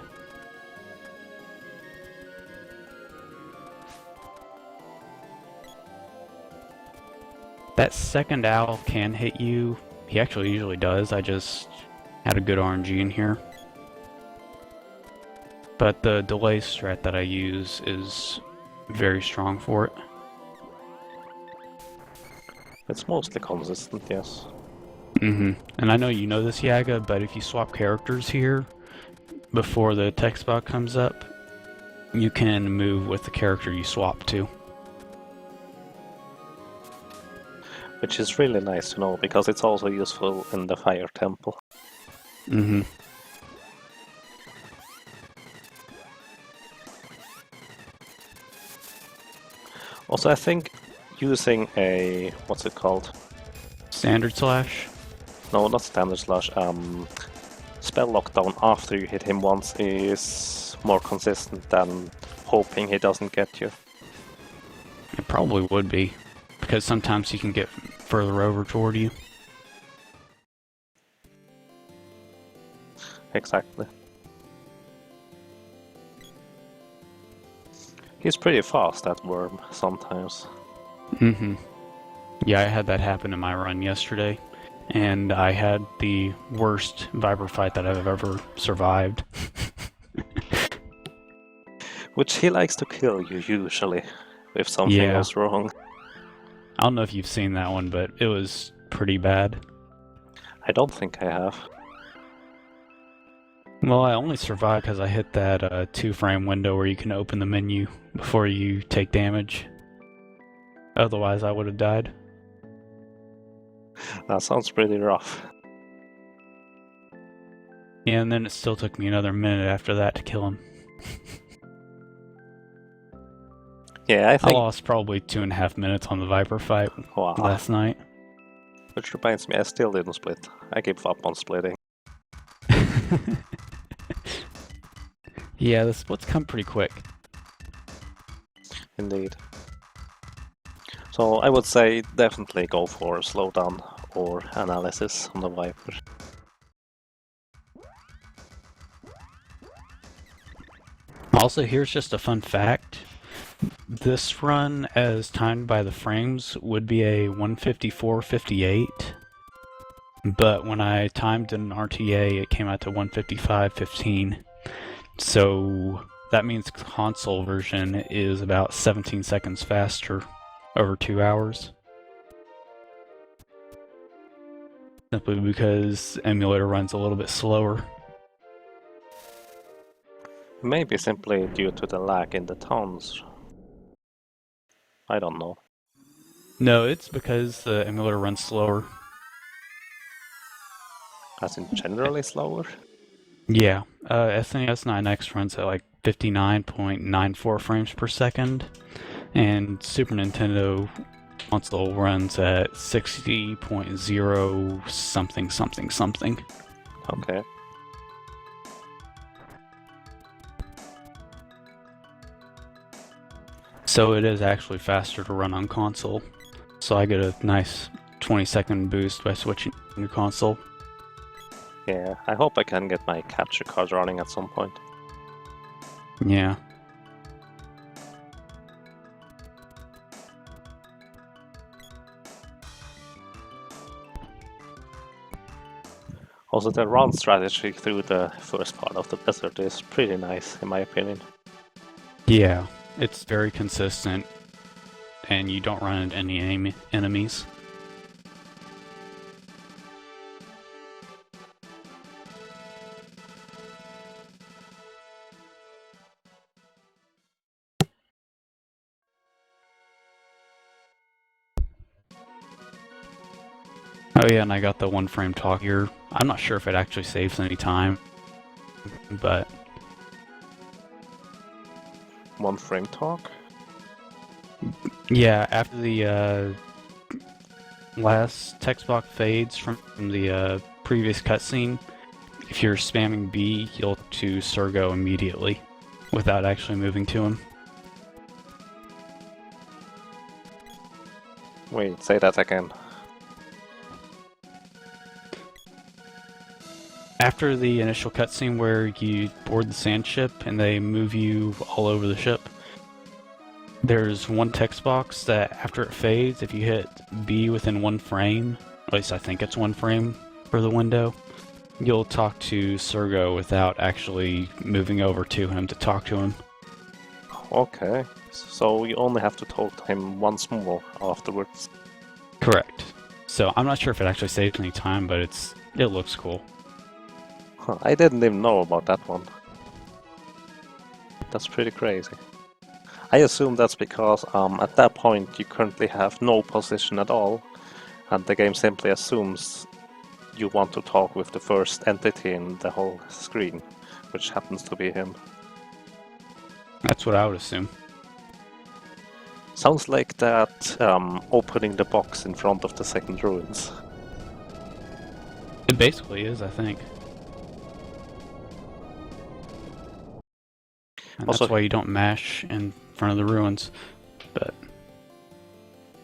That second owl can hit you. He actually usually does. I just had a good RNG in here. But the delay strat that I use is very strong for it. It's mostly consistent, yes. And I know you know this, Yaga, but if you swap characters here before the text box comes up, you can move with the character you swap to. Which is really nice to know, because it's also useful in the Fire Temple. Also, I think using a... what's it called? Standard slash? No, not standard slash. Spell lockdown after you hit him once is more consistent than hoping he doesn't get you. It probably would be, because sometimes he can get further over toward you. Exactly. He's pretty fast, that worm, sometimes. Yeah, I had that happen in my run yesterday, and I had the worst Viper fight that I've ever survived. Which he likes to kill you, usually, if something Yeah. goes wrong. I don't know if you've seen that one, but it was pretty bad. I don't think I have. Well, I only survived because I hit that 2-frame window where you can open the menu before you take damage. Otherwise, I would have died. That sounds pretty rough. Yeah, and then it still took me another minute after that to kill him. Yeah, I I think. lost probably 2.5 minutes on the Viper fight Wow. last night. Which reminds me, I still didn't split. I gave up on splitting. Yeah, the splits come pretty quick. Indeed. So I would say definitely go for slowdown or analysis on the Viper. Also, here's just a fun fact. This run, as timed by the frames, would be a 154.58. But when I timed in RTA, it came out to 155.15. So that means console version is about 17 seconds faster over 2 hours. Simply because emulator runs a little bit slower. Maybe simply due to the lag in the towns. I don't know. No, it's because the emulator runs slower. As in generally slower? Yeah, SNES 9X runs at like 59.94 frames per second, and Super Nintendo console runs at 60.0 something something something. Okay. So it is actually faster to run on console. So I get a nice 20-second boost by switching to console. Yeah, I hope I can get my capture card running at some point. Yeah. Also, the run strategy through the first part of the desert is pretty nice, in my opinion. Yeah, it's very consistent, and you don't run into any enemies. Oh yeah, and I got the one frame talk here. I'm not sure if it actually saves any time, but One frame talk? yeah, after the last text box fades from the previous cutscene, if you're spamming B, you'll to Sergo immediately without actually moving to him. Wait, say that again. After the initial cutscene where you board the sand ship and they move you all over the ship, there's one text box that after it fades, if you hit B within 1 frame, at least I think it's 1 frame for the window, you'll talk to Sergo without actually moving over to him to talk to him. Okay, so you only have to talk to him once more afterwards. Correct. So I'm not sure if it actually saves any time, but it looks cool. Huh, I didn't even know about that one. That's pretty crazy. I assume that's because at that point you currently have no position at all, and the game simply assumes you want to talk with the first entity in the whole screen, which happens to be him. That's what I would assume. Sounds like that opening the box in front of the second ruins. It basically is, I think. And Also, that's why you don't mash in front of the ruins. But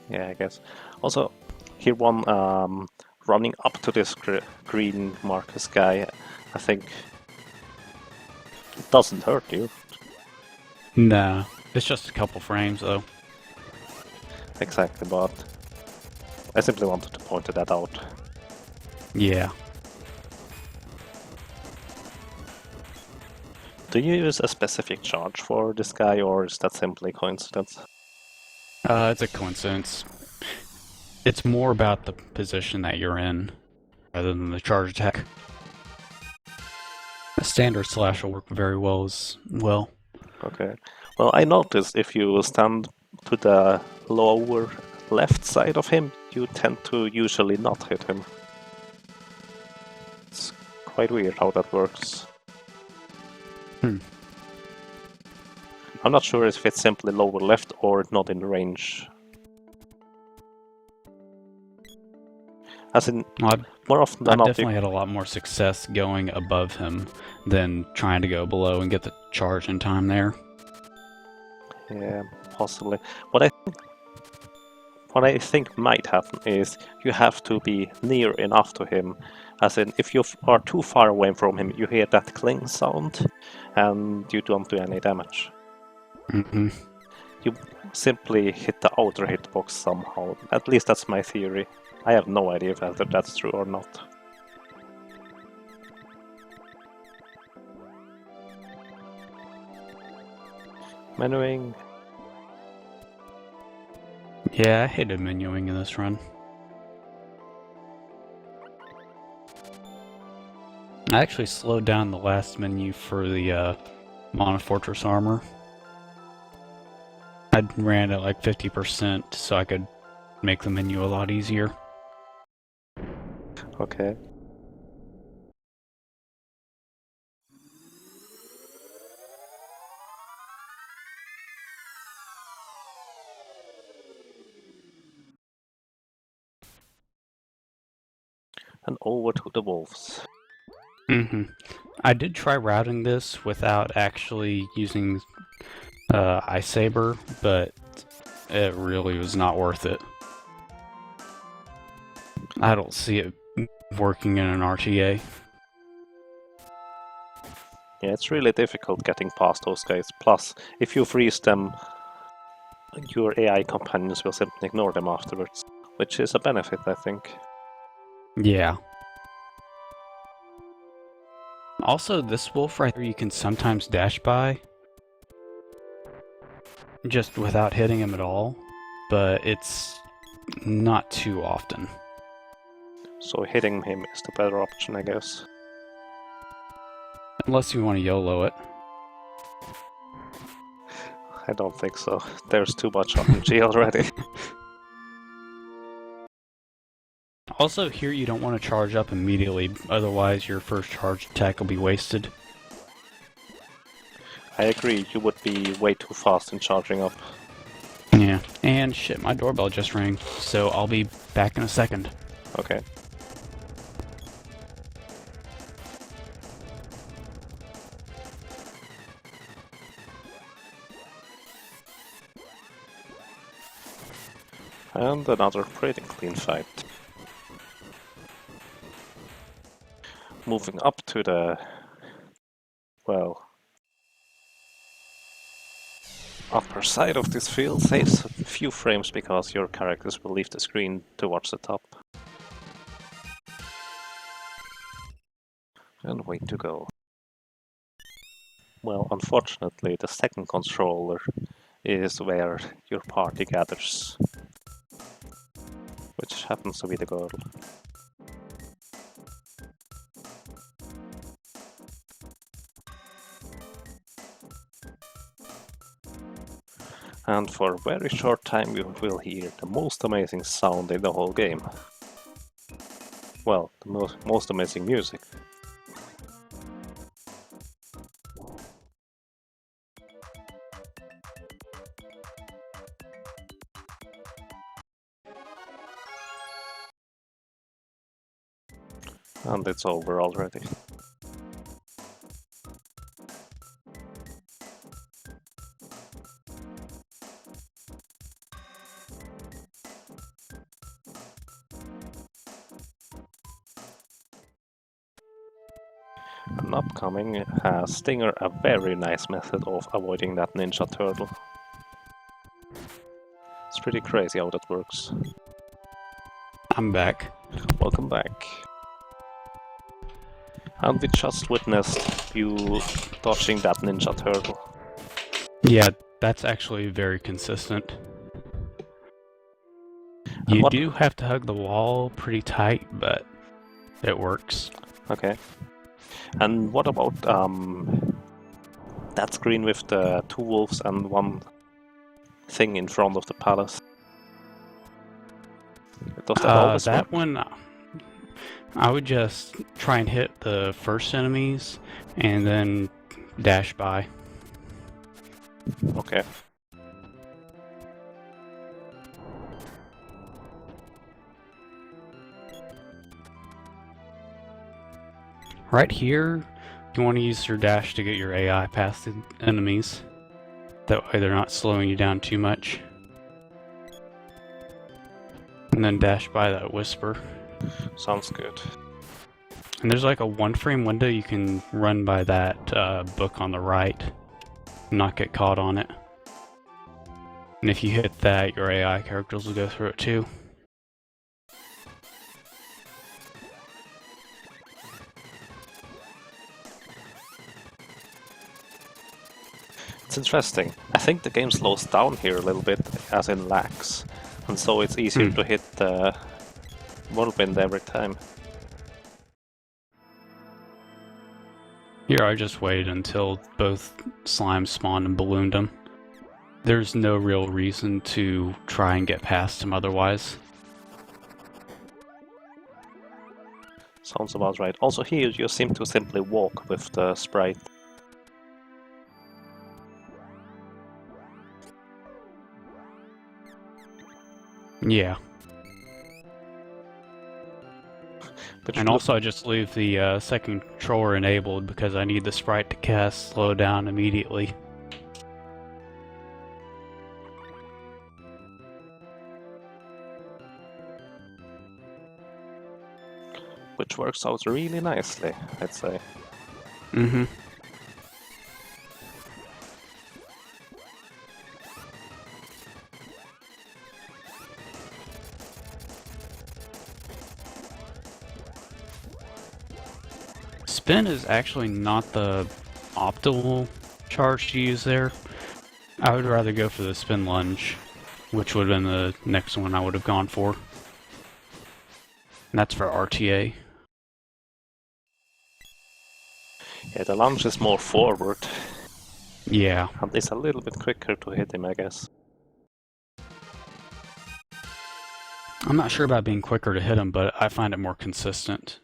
yeah, I guess. Also, here one running up to this green Marcus guy, I think it doesn't hurt you. nah, it's just a couple frames though. Exactly, but I simply wanted to point that out. Yeah. Do you use a specific charge for this guy, or is that simply coincidence? It's a coincidence. It's more about the position that you're in, rather than the charge attack. A standard slash will work very well as well. Okay. Well, I noticed if you stand to the lower left side of him, you tend to usually not hit him. It's quite weird how that works. I'm not sure if it's simply lower left or not in range. As in, Well, more often I than not, definitely had a lot more success going above him than trying to go below and get the charge in time there. yeah, possibly. What I think might happen is you have to be near enough to him. As in, if you are too far away from him, you hear that cling sound, and you don't do any damage. Mm-hmm. You simply hit the outer hitbox somehow. At least that's my theory. I have no idea whether that's true or not. Menuing. Yeah, I hated menuing in this run. I actually slowed down the last menu for the Mana Fortress armor. I ran at like 50% so I could make the menu a lot easier. Okay. And over to the wolves. Mm-hmm. I did try routing this without actually using Ice Saber, but it really was not worth it. I don't see it working in an RTA. Yeah, it's really difficult getting past those guys. Plus, if you freeze them, your AI companions will simply ignore them afterwards, which is a benefit, I think. Yeah. Also, this wolf right here you can sometimes dash by, just without hitting him at all, but it's not too often. So hitting him is the better option, I guess. Unless you want to YOLO it. I don't think so. There's too much RNG already. Also, here you don't want to charge up immediately, otherwise your first charge attack will be wasted. I agree, you would be way too fast in charging up. Yeah, and shit, my doorbell just rang, so I'll be back in a second. Okay. And another pretty clean fight. Moving up to the... well... upper side of this field saves a few frames because your characters will leave the screen towards the top. And way to go. Well, unfortunately, the second controller is where your party gathers, which happens to be the girl. And for a very short time you will hear the most amazing sound in the whole game. Well, the most amazing music. And it's over already. And upcoming has Stinger a very nice method of avoiding that ninja turtle. It's pretty crazy how that works. I'm back. Welcome back. And we just witnessed you dodging that ninja turtle. Yeah, that's actually very consistent. You do have to hug the wall pretty tight, but it works. Okay. And what about that screen with the two wolves and one thing in front of the palace? Does that always that work? one, I would just try and hit the first enemies and then dash by. Okay. Right here, you want to use your dash to get your AI past the enemies. That way they're not slowing you down too much. And then dash by that whisper. Sounds good. And there's like a 1-frame window you can run by that book on the right and not get caught on it. And if you hit that, your AI characters will go through it too. It's interesting. I think the game slows down here a little bit, as in lags, and so it's easier to hit the whirlwind every time. Here I just waited until both slimes spawned and ballooned them. There's no real reason to try and get past him otherwise. Sounds about right. Also here you seem to simply walk with the sprite. Yeah. But And also I just leave the second controller enabled because I need the sprite to cast slow down immediately. which works out really nicely, I'd say. Mm-hmm. Spin is actually not the optimal charge to use there. I would rather go for the spin lunge, which would have been the next one I would have gone for. And that's for RTA. Yeah, the lunge is more forward, Yeah. and it's a little bit quicker to hit him, I guess. I'm not sure about being quicker to hit him, but I find it more consistent.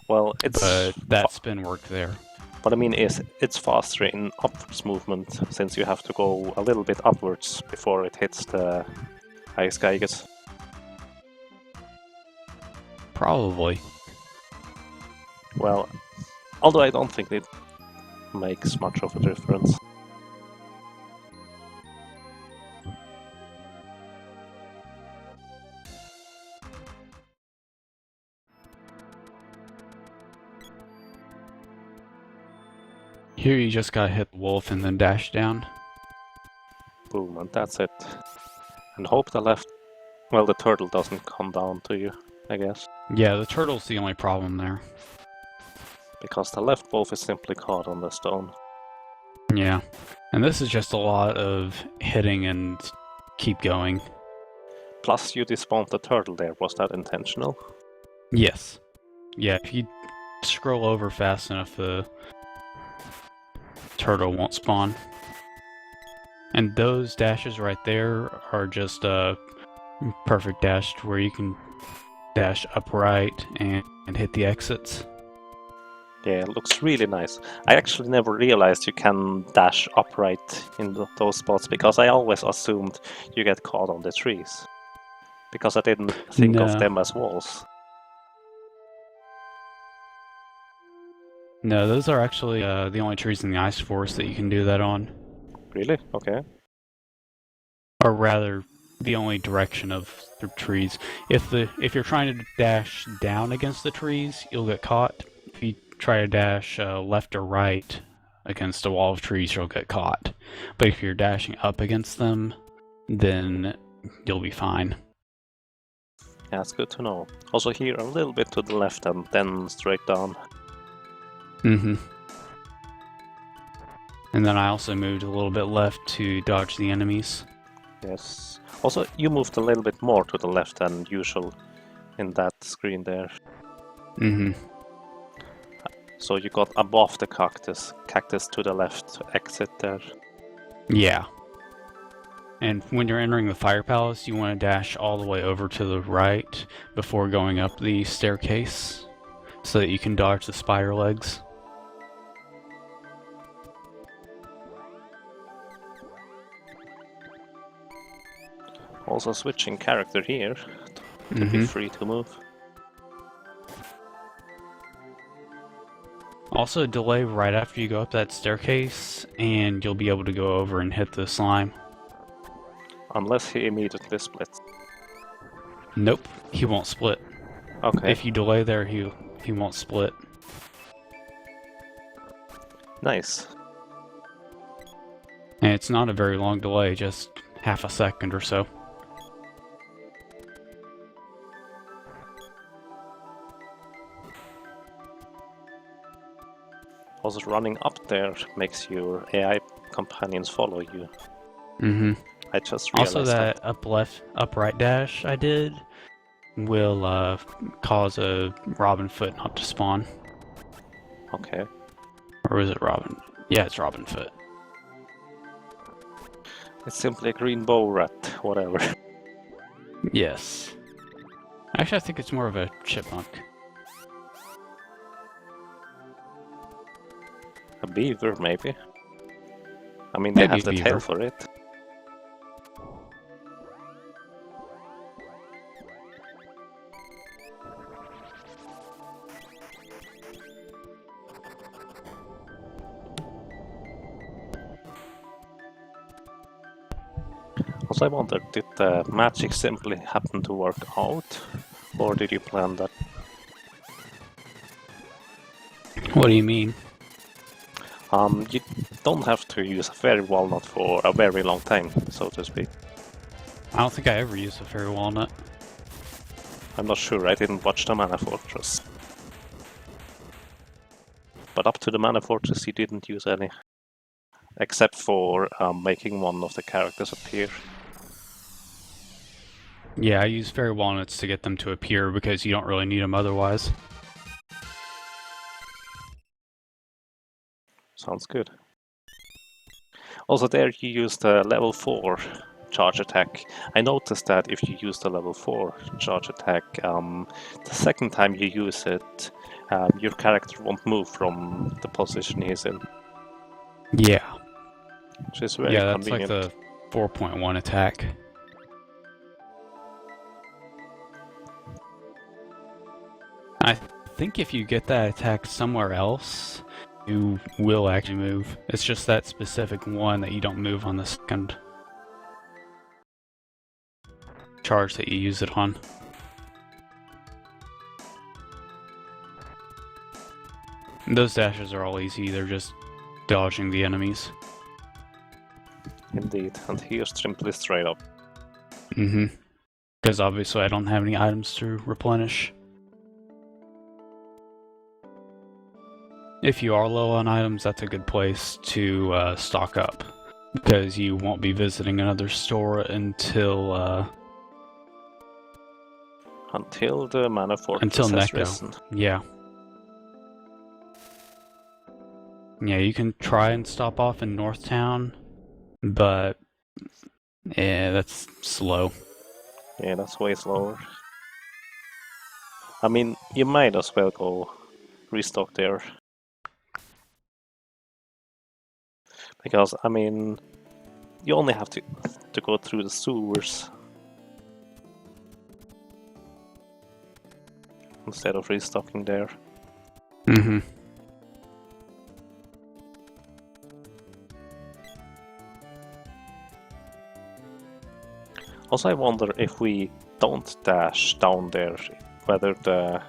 Well, it's... But that spin worked there. What I mean is, it's faster in upwards movement, since you have to go a little bit upwards before it hits the ice geiges. Probably. Well, although I don't think it makes much of a difference. Here you just gotta hit the wolf and then dash down. Boom, and that's it. And hope the left... well, the turtle doesn't come down to you, I guess. Yeah, the turtle's the only problem there. Because the left wolf is simply caught on the stone. Yeah. And this is just a lot of hitting and keep going. Plus, you despawned the turtle there. Was that intentional? Yes. Yeah, if you scroll over fast enough, the turtle won't spawn. And those dashes right there are just a perfect dash where you can dash upright and hit the exits. Yeah, it looks really nice. I actually never realized you can dash upright in those spots, because I always assumed you get caught on the trees. Because I didn't think of them as walls. No, those are actually the only trees in the ice forest that you can do that on. Really? Okay. Or rather, the only direction of the trees. If you're trying to dash down against the trees, you'll get caught. If you try to dash left or right against a wall of trees, you'll get caught. But if you're dashing up against them, then you'll be fine. Yeah, that's good to know. Also here, a little bit to the left and then straight down. Mm-hmm. And then I also moved a little bit left to dodge the enemies. Yes. Also, you moved a little bit more to the left than usual in that screen there. Mm-hmm. So you got above the cactus to the left to exit there. Yeah. And when you're entering the fire palace, you want to dash all the way over to the right before going up the staircase so that you can dodge the spider legs. Also switching character here to be free to move. Also delay right after you go up that staircase, and you'll be able to go over and hit the slime. Unless he immediately splits. Nope, he won't split. Okay. If you delay there, he won't split. Nice. And it's not a very long delay, just half a second or so. Also running up there makes your AI companions follow you. I just realized Also that up right dash I did will cause a Robin foot not to spawn. Okay. Or is it Robin? Yeah, it's Robin foot. It's simply a green bow rat, whatever. Yes. Actually, I think it's more of a chipmunk. A beaver, maybe. I mean, they Maybe have the beaver. tail for it. Also, I wondered, did the magic simply happen to work out? Or did you plan that? What do you mean? You don't have to use a fairy walnut for a very long time, so to speak. I don't think I ever used a fairy walnut. I'm not sure, I didn't watch the Mana Fortress. But up to the Mana Fortress you didn't use any. Except for making one of the characters appear. Yeah, I use fairy walnuts to get them to appear because you don't really need them otherwise. Sounds good. Also there you use the level 4 charge attack. I noticed that if you use the level 4 charge attack, the second time you use it, your character won't move from the position he's in. Yeah. Which is very Yeah, that's convenient. like the 4.1 attack. I think if you get that attack somewhere else, you will actually move. It's just that specific one that you don't move on the second charge that you use it on. And those dashes are all easy, they're just dodging the enemies. Indeed, and here's simply straight up. Because obviously I don't have any items to replenish. If you are low on items, that's a good place to stock up. Because you won't be visiting another store until the Mana Fortress has risen. Yeah. Yeah, you can try and stop off in Northtown, but yeah, that's slow. Yeah, that's way slower. I mean, you might as well go restock there. Because, I mean, you only have to go through the sewers instead of restocking there. Also, I wonder if we don't dash down there, whether the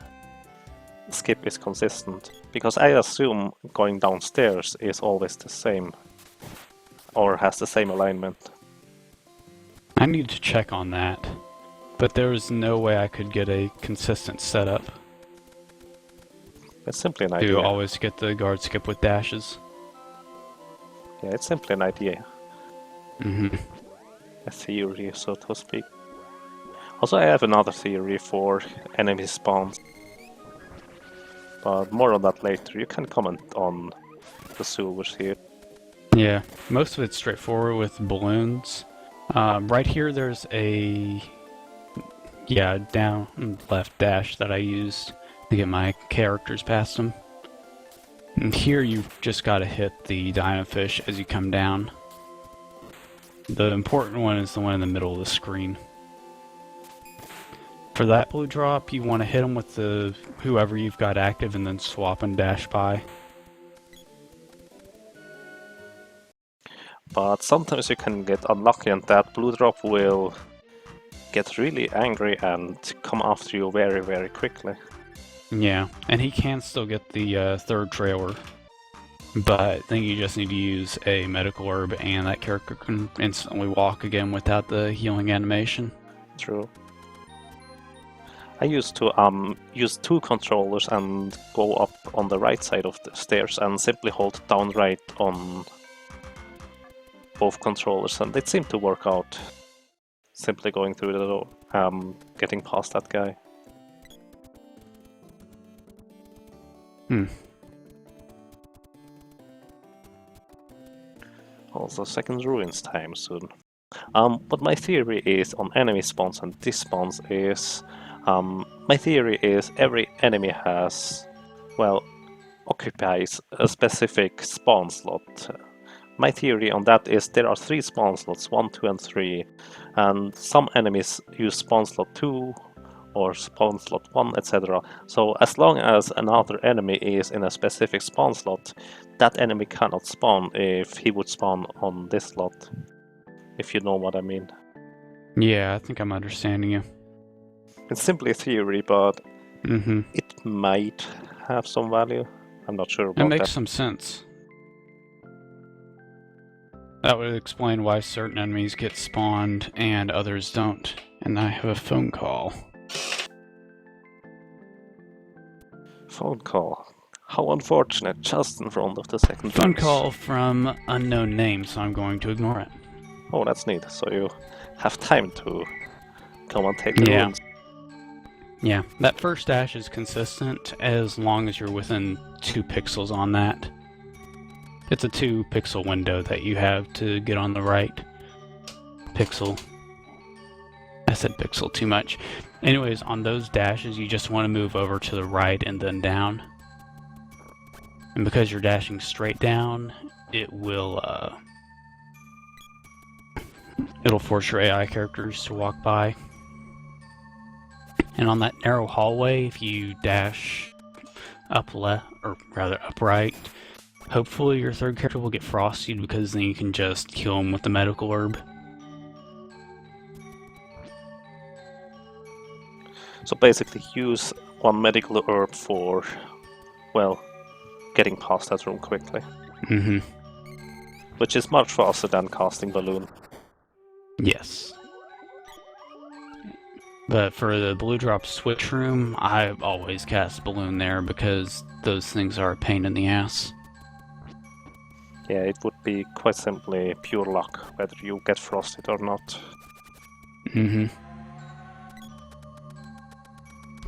skip is consistent. Because I assume going downstairs is always the same, or has the same alignment. I need to check on that, but there is no way I could get a consistent setup It's simply an to idea. always get the guard skip with dashes. Yeah, it's simply an idea. A theory, so to speak. Also, I have another theory for enemy spawns. But more on that later. You can comment on the sewers here. Yeah, most of it's straightforward with balloons. Right here there's a down left dash that I used to get my characters past them. And here you've just got to hit the diamond fish as you come down. The important one is the one in the middle of the screen. For that blue drop, you want to hit them with the whoever you've got active and then swap and dash by. But sometimes you can get unlucky and that blue drop will get really angry and come after you very, very quickly. Yeah, and he can still get the third trailer, but then you just need to use a medical herb and that character can instantly walk again without the healing animation. True. I used to use two controllers and go up on the right side of the stairs and simply hold down right on both controllers, and it seemed to work out. Simply going through the door, getting past that guy. Also, second ruins time soon. But my theory is on enemy spawns and despawns is, my theory is every enemy has, well, occupies a specific spawn slot. My theory on that is there are 3 spawn slots, 1, 2 and 3, and some enemies use spawn slot 2 or spawn slot 1, etc. So as long as another enemy is in a specific spawn slot, that enemy cannot spawn if he would spawn on this slot. If you know what I mean. Yeah, I think I'm understanding you. It's simply a theory, but Mm-hmm. it might have some value. I'm not sure about It makes that. some sense. That would explain why certain enemies get spawned and others don't. And I have a phone call. Phone call. How unfortunate, just in front of the second Phone ruins. call from unknown name, so I'm going to ignore it. Oh, that's neat. So you have time to come and take the Yeah. ruins. Yeah, that first dash is consistent as long as you're within 2 pixels on that. It's a 2 pixel window that you have to get on the right pixel. I said pixel too much. Anyways, on those dashes, you just want to move over to the right and then down. And because you're dashing straight down, it will, it'll force your AI characters to walk by. And on that narrow hallway, if you dash up left, or rather up right, hopefully your third character will get frosted because then you can just kill him with the medical herb. So basically use one medical herb for, well, getting past that room quickly. Mm-hmm. Which is much faster than casting balloon. Yes. But for the blue drop switch room, I always cast balloon there because those things are a pain in the ass. Yeah, it would be quite simply pure luck whether you get frosted or not. Mm-hmm.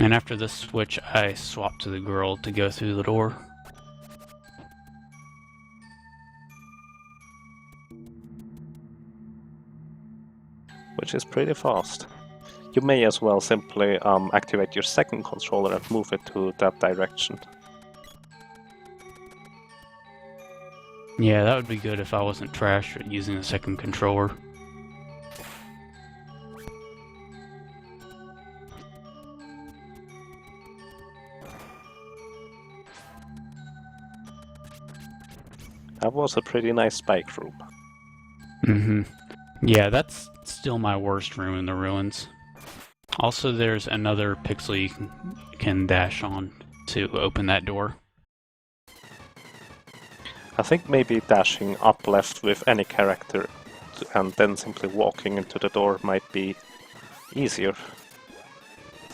And after this switch, I swap to the girl to go through the door. Which is pretty fast. You may as well simply activate your second controller and move it to that direction. Yeah, that would be good if I wasn't trash at using a second controller. That was a pretty nice spike room. Mm-hmm. Yeah, that's still my worst room in the ruins. Also, there's another pixel you can dash on to open that door. I think maybe dashing up left with any character and then simply walking into the door might be easier.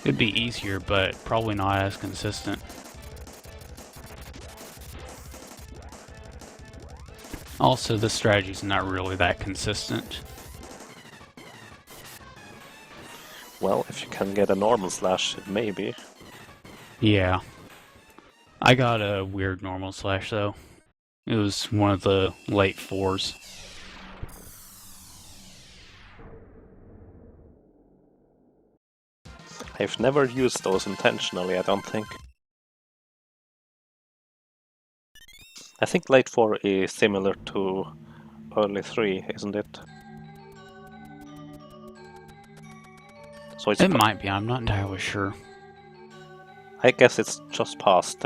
It'd be easier, but probably not as consistent. Also, the strategy's not really that consistent. Well, if you can get a normal slash, maybe. Yeah. I got a weird normal slash, though. It was one of the late 4s. I've never used those intentionally, I don't think. I think late 4 is similar to early 3, isn't it? So it's It might be, I'm not entirely sure. I guess it's just past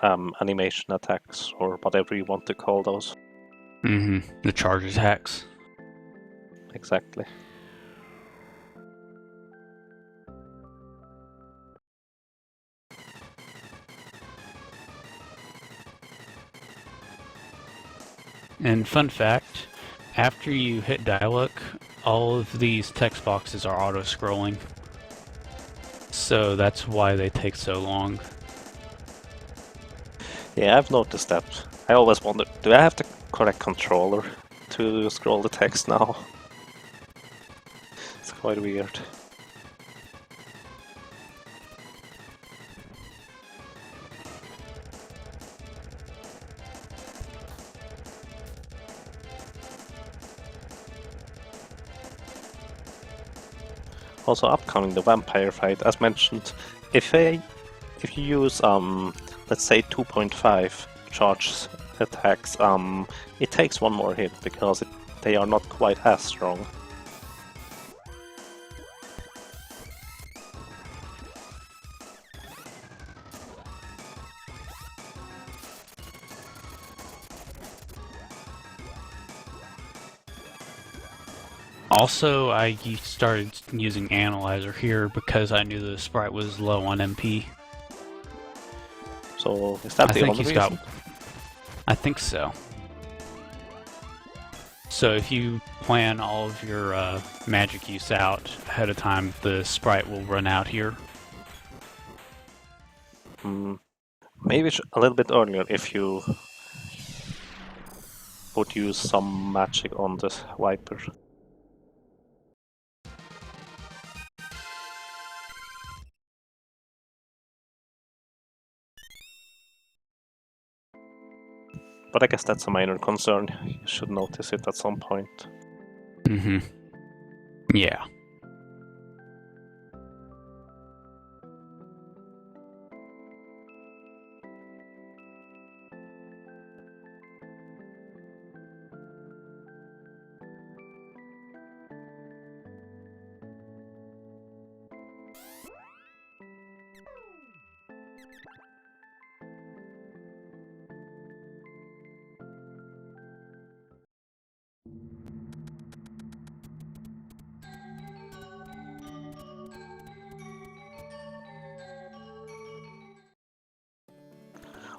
animation attacks or whatever you want to call those. The charges hacks. Exactly. And fun fact, after you hit dialogue, all of these text boxes are auto-scrolling. So that's why they take so long. Yeah, I've noticed that. I always wonder, do I have the correct controller to scroll the text now? It's quite weird. Also upcoming the vampire fight, as mentioned, if you use let's say 2.5 charge attacks, it takes one more hit because they are not quite as strong. Also, I started using Analyzer here because I knew the sprite was low on MP. So is that the only reason? I think so. So if you plan all of your magic use out ahead of time, the sprite will run out here. Maybe a little bit earlier if you would use some magic on the Viper. But I guess that's a minor concern. You should notice it at some point. Yeah.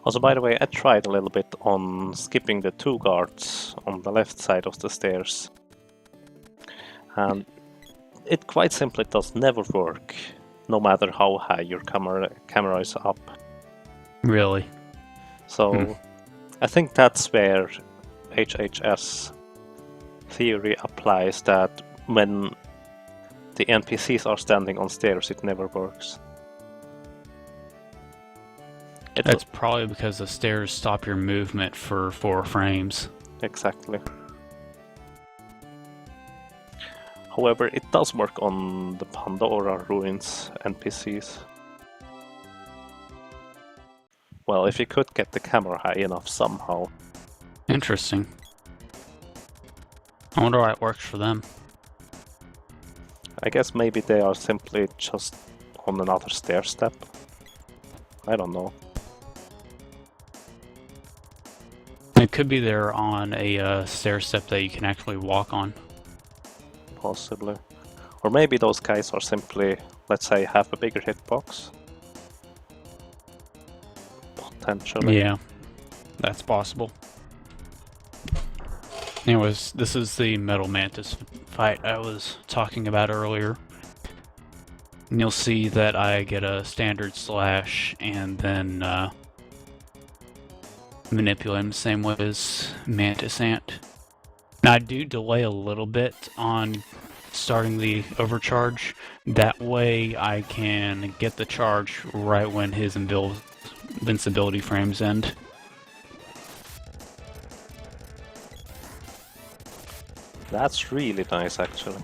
Also, by the way, I tried a little bit on skipping the 2 guards on the left side of the stairs. And it quite simply does never work, no matter how high your camera is up. Really? So I think that's where HHS theory applies, that when the NPCs are standing on stairs, it never works. That's probably because the stairs stop your movement for 4 frames. Exactly. However, it does work on the Pandora Ruins NPCs. Well, if you could get the camera high enough somehow. Interesting. I wonder why it works for them. I guess maybe they are simply just on another stair step. I don't know. It could be they're on a stair step that you can actually walk on. Possibly. Or maybe those guys are simply, let's say, have a bigger hitbox. Potentially. Yeah, that's possible. Anyways, this is the Metal Mantis fight I was talking about earlier. And you'll see that I get a standard slash and then manipulate him the same way as Mantis Ant. Now I do delay a little bit on starting the overcharge. That way I can get the charge right when his invincibility frames end. That's really nice, actually.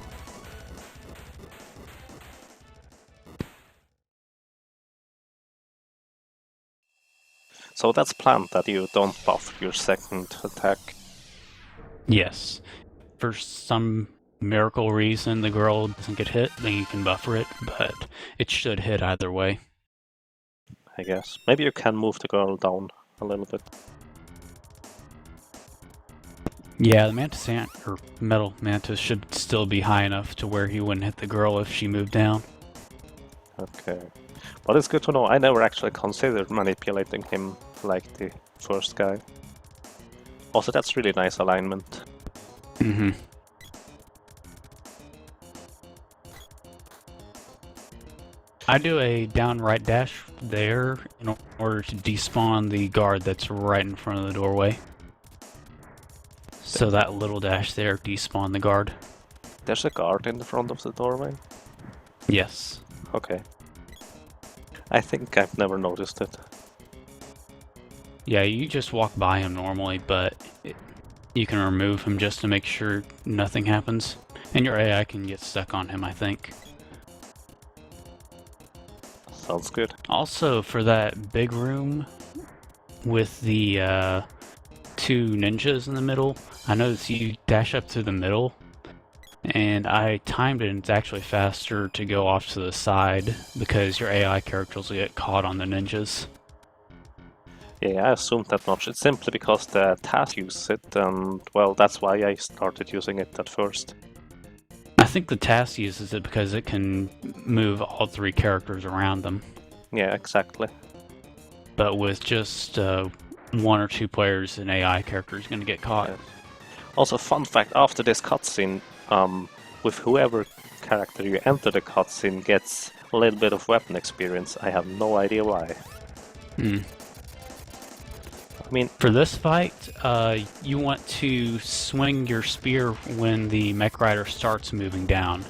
So that's planned that you don't buff your second attack. Yes. For some miracle reason the girl doesn't get hit, then you can buffer it, but it should hit either way. I guess. Maybe you can move the girl down a little bit. Yeah, the mantis or metal mantis should still be high enough to where he wouldn't hit the girl if she moved down. Okay. But it's good to know. I never actually considered manipulating him like the first guy. Also, that's really nice alignment. Mm-hmm. I do a down right dash there in order to despawn the guard that's right in front of the doorway. So that little dash there despawn the guard. There's a guard in the front of the doorway? Yes. Okay. I think I've never noticed it. Yeah, you just walk by him normally, but you can remove him just to make sure nothing happens. And your AI can get stuck on him, I think. Sounds good. Also, for that big room with the 2 ninjas in the middle, I noticed you dash up to the middle, and I timed it, and it's actually faster to go off to the side because your AI characters will get caught on the ninjas. Yeah, I assumed that much. It's simply because the task uses it, and well, that's why I started using it at first. I think the task uses it because it can move all 3 characters around them. Yeah, exactly. But with just 1 or 2 players, an AI character is going to get caught. Yeah. Also, fun fact, after this cutscene, with whoever character you enter the cutscene gets a little bit of weapon experience. I have no idea why. Hmm. I mean, for this fight, you want to swing your spear when the mech rider starts moving down,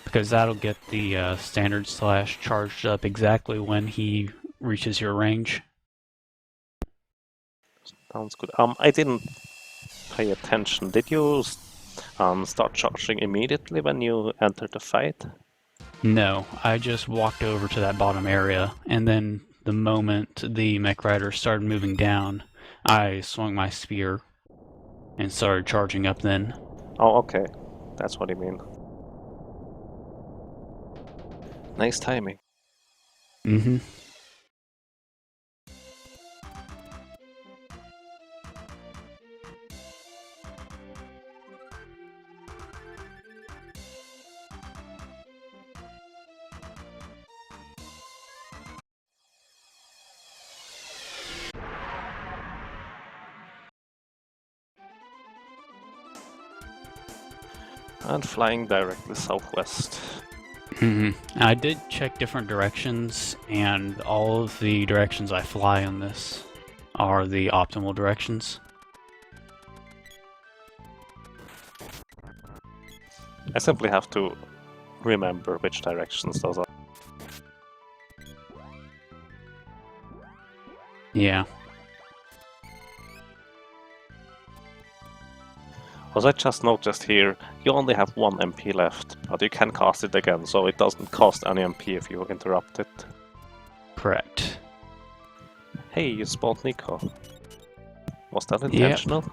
because that'll get the standard slash charged up exactly when he reaches your range. Sounds good. I didn't pay attention. Did you start charging immediately when you entered the fight? No, I just walked over to that bottom area, and then the moment the mech rider started moving down, I swung my spear and started charging up then. Oh, okay. That's what you mean. Nice timing. Mm-hmm. And flying directly southwest. Mm-hmm. I did check different directions, and all of the directions I fly on this are the optimal directions. I simply have to remember which directions those are. Yeah. As I just noticed here, you only have 1 MP left, but you can cast it again, so it doesn't cost any MP if you interrupt it. Correct. Hey, you spawned Nico. Was that intentional?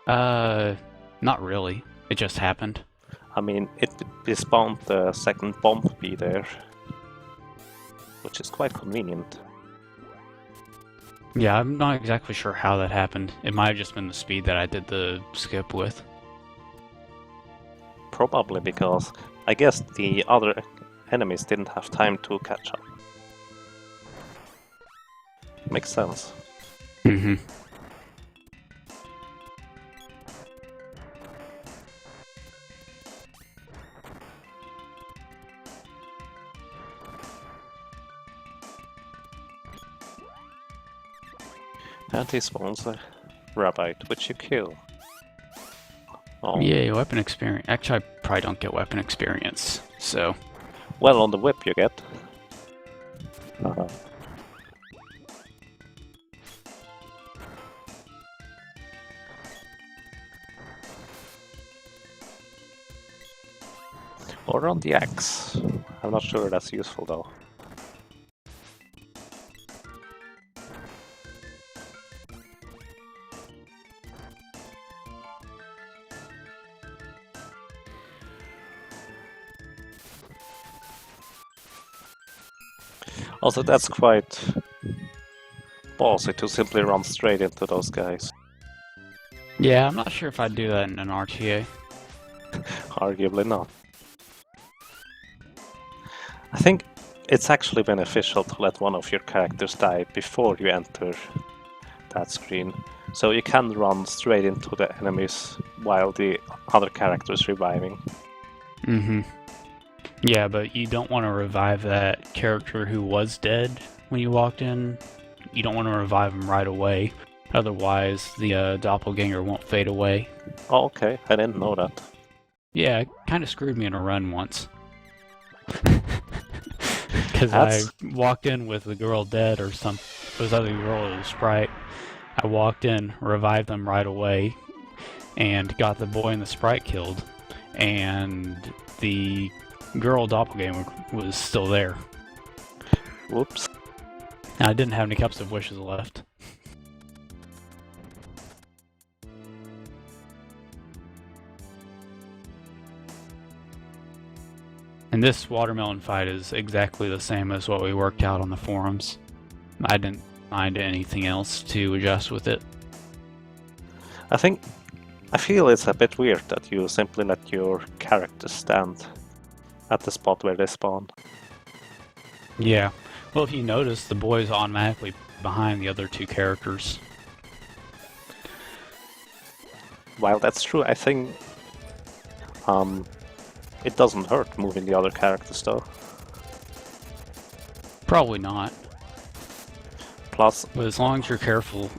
Not really. It just happened. I mean, it spawned the second bomb bee there, which is quite convenient. Yeah, I'm not exactly sure how that happened. It might have just been the speed that I did the skip with. Probably because I guess the other enemies didn't have time to catch up. Makes sense. Mm-hmm. And he spawns a rabbit, which you kill. Oh. Yay, weapon experience. Actually, I probably don't get weapon experience, so... Well, on the whip you get. Or on the axe. I'm not sure that's useful though. Also, that's quite ballsy to simply run straight into those guys. Yeah, I'm not sure if I'd do that in an RTA. Arguably not. I think it's actually beneficial to let one of your characters die before you enter that screen, so you can run straight into the enemies while the other character is reviving. Mm-hmm. Yeah, but you don't want to revive that character who was dead when you walked in. You don't want to revive him right away. Otherwise, the doppelganger won't fade away. Oh, okay, I didn't know that. Yeah, it kind of screwed me in a run once. Because I walked in with the girl dead or some. It was either the girl or the sprite. I walked in, revived them right away, and got the boy and the sprite killed. And the girl doppelganger was still there. Whoops. And I didn't have any cups of wishes left. And this watermelon fight is exactly the same as what we worked out on the forums. I didn't find anything else to adjust with it. I feel it's a bit weird that you simply let your characters stand at the spot where they spawn. Yeah. Well, if you notice, the boy's automatically behind the other two characters. While that's true, I think it doesn't hurt moving the other characters though. Probably not. Plus, But as long as you're careful,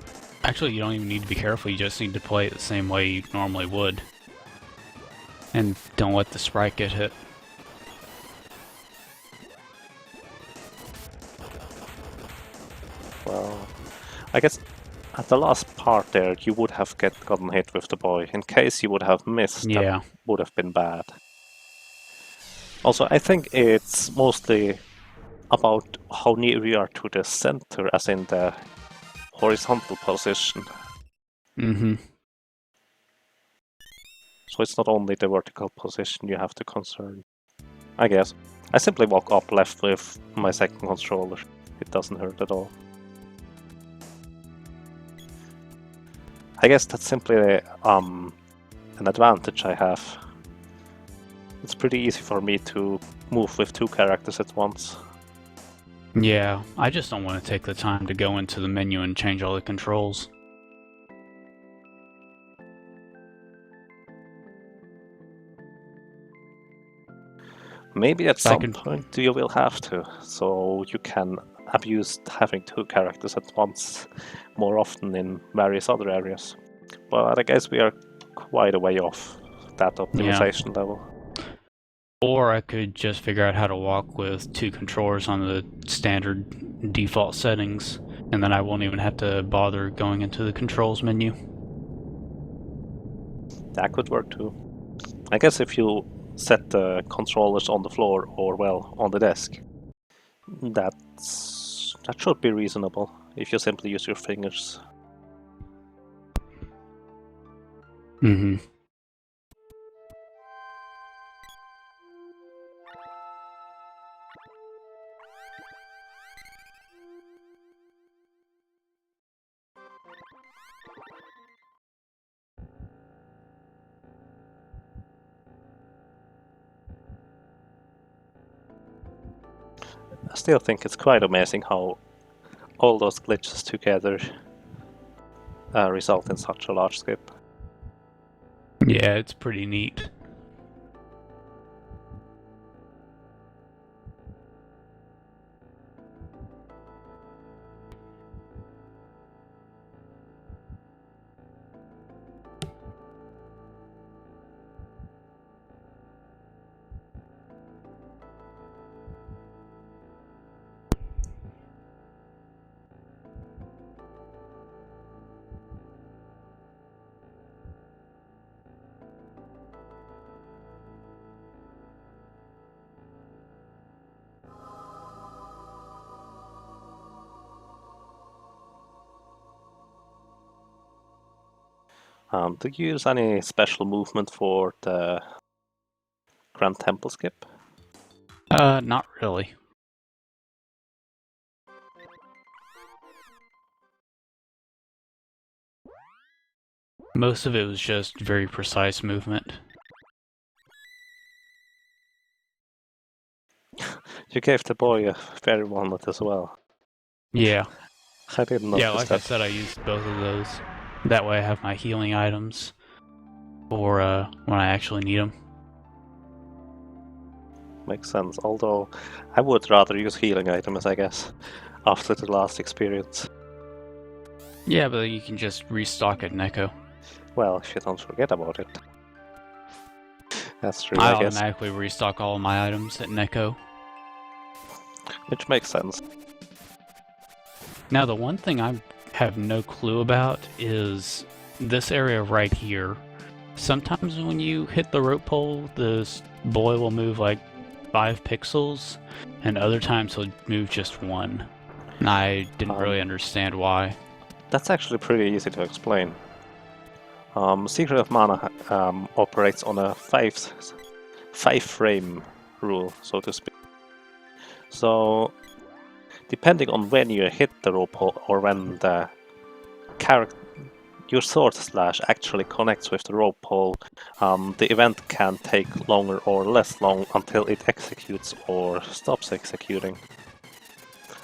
actually you don't even need to be careful, you just need to play it the same way you normally would. And don't let the sprite get hit. well, I guess at the last part there, you would have gotten hit with the boy. In case you would have missed, Yeah. that would have been bad. Also, I think it's mostly about how near you are to the center, as in the horizontal position. Mm-hmm. So it's not only the vertical position you have to concern. I guess. I simply walk up left with my second controller. It doesn't hurt at all. I guess that's simply an advantage I have. It's pretty easy for me to move with two characters at once. Yeah, I just don't want to take the time to go into the menu and change all the controls. Maybe at some point you will have to, so you can abuse having two characters at once more often in various other areas. But I guess we are quite a way off that optimization level. Or I could just figure out how to walk with two controllers on the standard default settings, and then I won't even have to bother going into the controls menu. That could work too. I guess if you set the controllers on the floor or, well, on the desk, that should be reasonable if you simply use your fingers. Mm-hmm. I still think it's quite amazing how all those glitches together result in such a large skip. Yeah, it's pretty neat. Do you use any special movement for the Grand Temple skip? Not really. Most of it was just very precise movement. You gave the boy a fairy walnut as well. Yeah. I didn't Yeah, notice like I that. said, I used both of those. That way I have my healing items for when I actually need them. Makes sense. Although, I would rather use healing items, I guess, after the last experience. Yeah, but you can just restock at Neko. Well, if you don't forget about it. That's true, I I guess. automatically restock all of my items at Neko. Which makes sense. Now, the one thing I have no clue about is this area right here. Sometimes when you hit the rope pole, this boy will move like 5 pixels, and other times he'll move just 1. And I didn't really understand why. That's actually pretty easy to explain. Secret of Mana operates on a 5-frame rule, so to speak. So, depending on when you hit the rope hole or when the your sword slash actually connects with the rope hole, the event can take longer or less long until it executes or stops executing.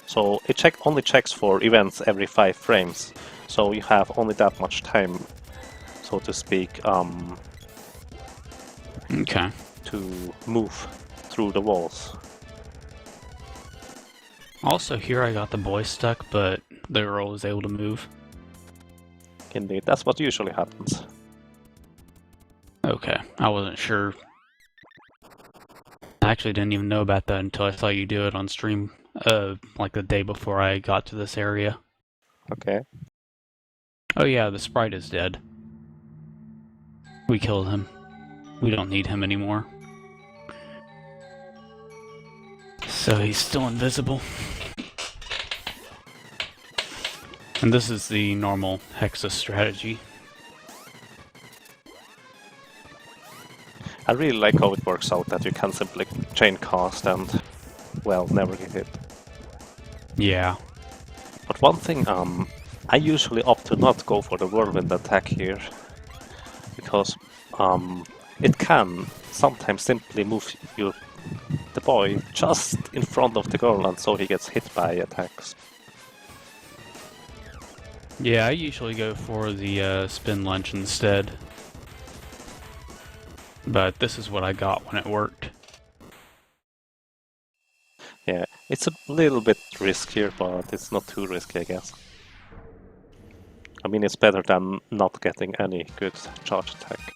So it only checks for events every 5 frames, so you have only that much time, so to speak, Okay. to move through the walls. Also, here I got the boy stuck, but the girl was able to move. Indeed, that's what usually happens. Okay, I wasn't sure. I actually didn't even know about that until I saw you do it on stream, like the day before I got to this area. Okay. Oh yeah, the sprite is dead. We killed him. We don't need him anymore. So he's still invisible. And this is the normal Hexa strategy. I really like how it works out that you can simply chain cast and, well, never get hit. Yeah. But one thing, I usually opt to not go for the whirlwind attack here, because it can sometimes simply move the boy just in front of the girl, and so he gets hit by attacks. Yeah, I usually go for the spin lunge instead. But this is what I got when it worked. Yeah, it's a little bit riskier, but it's not too risky, I guess. I mean, it's better than not getting any good charge attack.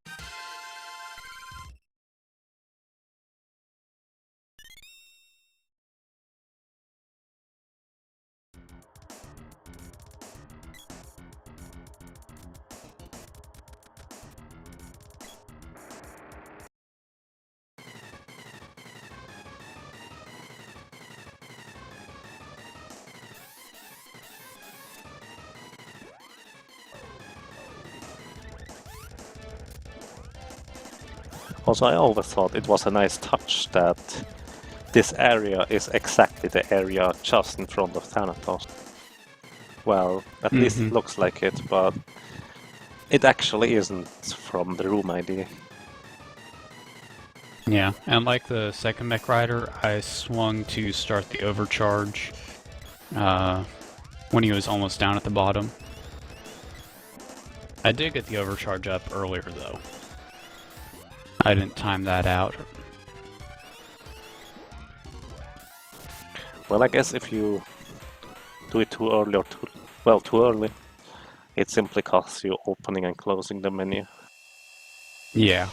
Also, I always thought it was a nice touch that this area is exactly the area just in front of Thanatos. Well, at least it looks like it, but it actually isn't from the room ID. Yeah, and like the second mech rider, I swung to start the overcharge when he was almost down at the bottom. I did get the overcharge up earlier though. I didn't time that out. Well, I guess if you do it too early or too early, it simply costs you opening and closing the menu. Yeah.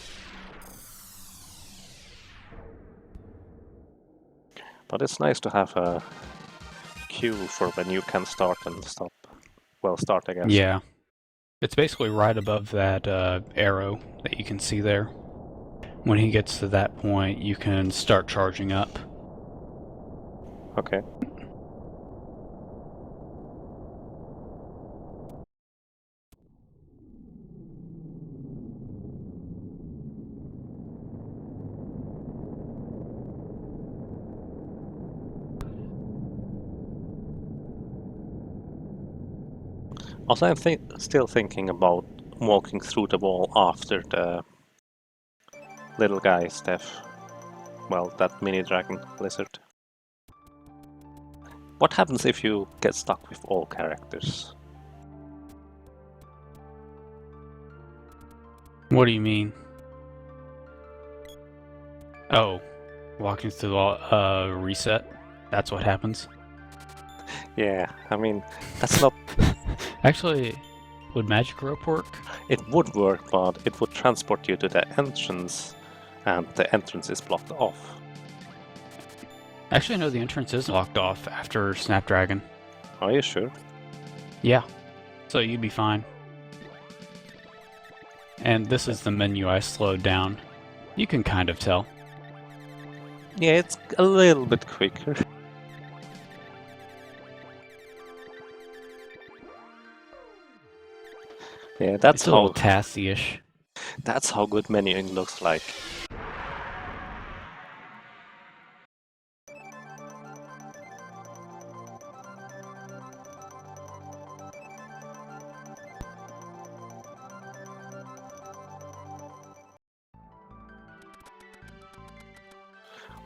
But it's nice to have a queue for when you can start and stop. Well, start, I guess. Yeah. It's basically right above that arrow that you can see there. When he gets to that point, you can start charging up. Okay. Also, I'm still thinking about walking through the wall after the little guy's death. Well, that mini dragon lizard. What happens if you get stuck with all characters? What do you mean? Oh, walking through the wall, reset? That's what happens? Yeah, I mean, that's not... Actually, would magic rope work? It would work, but it would transport you to the entrance, and the entrance is blocked off. Actually, no, the entrance is locked off after Snapdragon. Are you sure? Yeah, so you'd be fine. And this is the menu I slowed down. You can kind of tell. Yeah, it's a little bit quicker. Yeah, that's It's a little how tasty-ish. that's how good menuing looks like.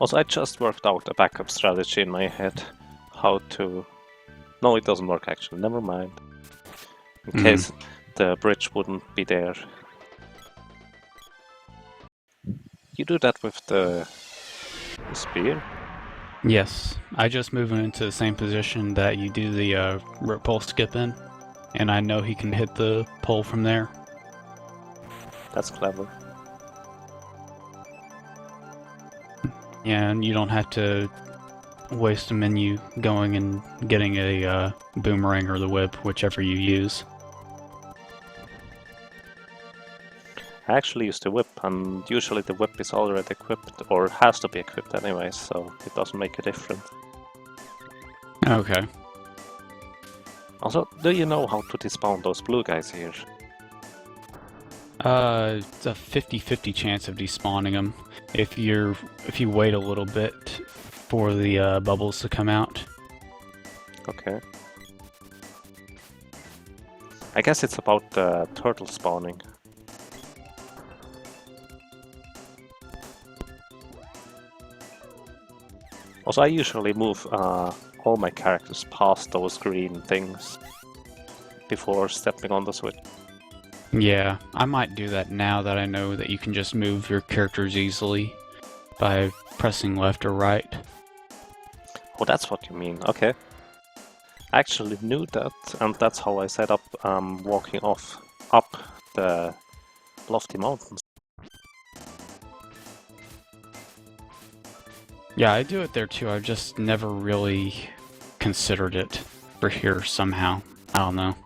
Also, I just worked out a backup strategy in my head. How to... No, it doesn't work actually, never mind. In case the bridge wouldn't be there. You do that with the spear? Yes, I just move him into the same position that you do the rope pole skip in, and I know he can hit the pole from there. That's clever. Yeah, and you don't have to waste a menu going and getting a boomerang or the whip, whichever you use. I actually use the whip, and usually the whip is already equipped, or has to be equipped anyway, so it doesn't make a difference. Okay. Also, do you know how to despawn those blue guys here? It's a 50-50 chance of despawning them if you wait a little bit for the bubbles to come out. Okay. I guess it's about the turtle spawning. Also, I usually move all my characters past those green things before stepping on the switch. Yeah, I might do that now that I know that you can just move your characters easily by pressing left or right. Oh, that's what you mean. Okay. I actually knew that, and that's how I set up walking up the lofty mountains. Yeah, I do it there too. I've just never really considered it for here somehow. I don't know.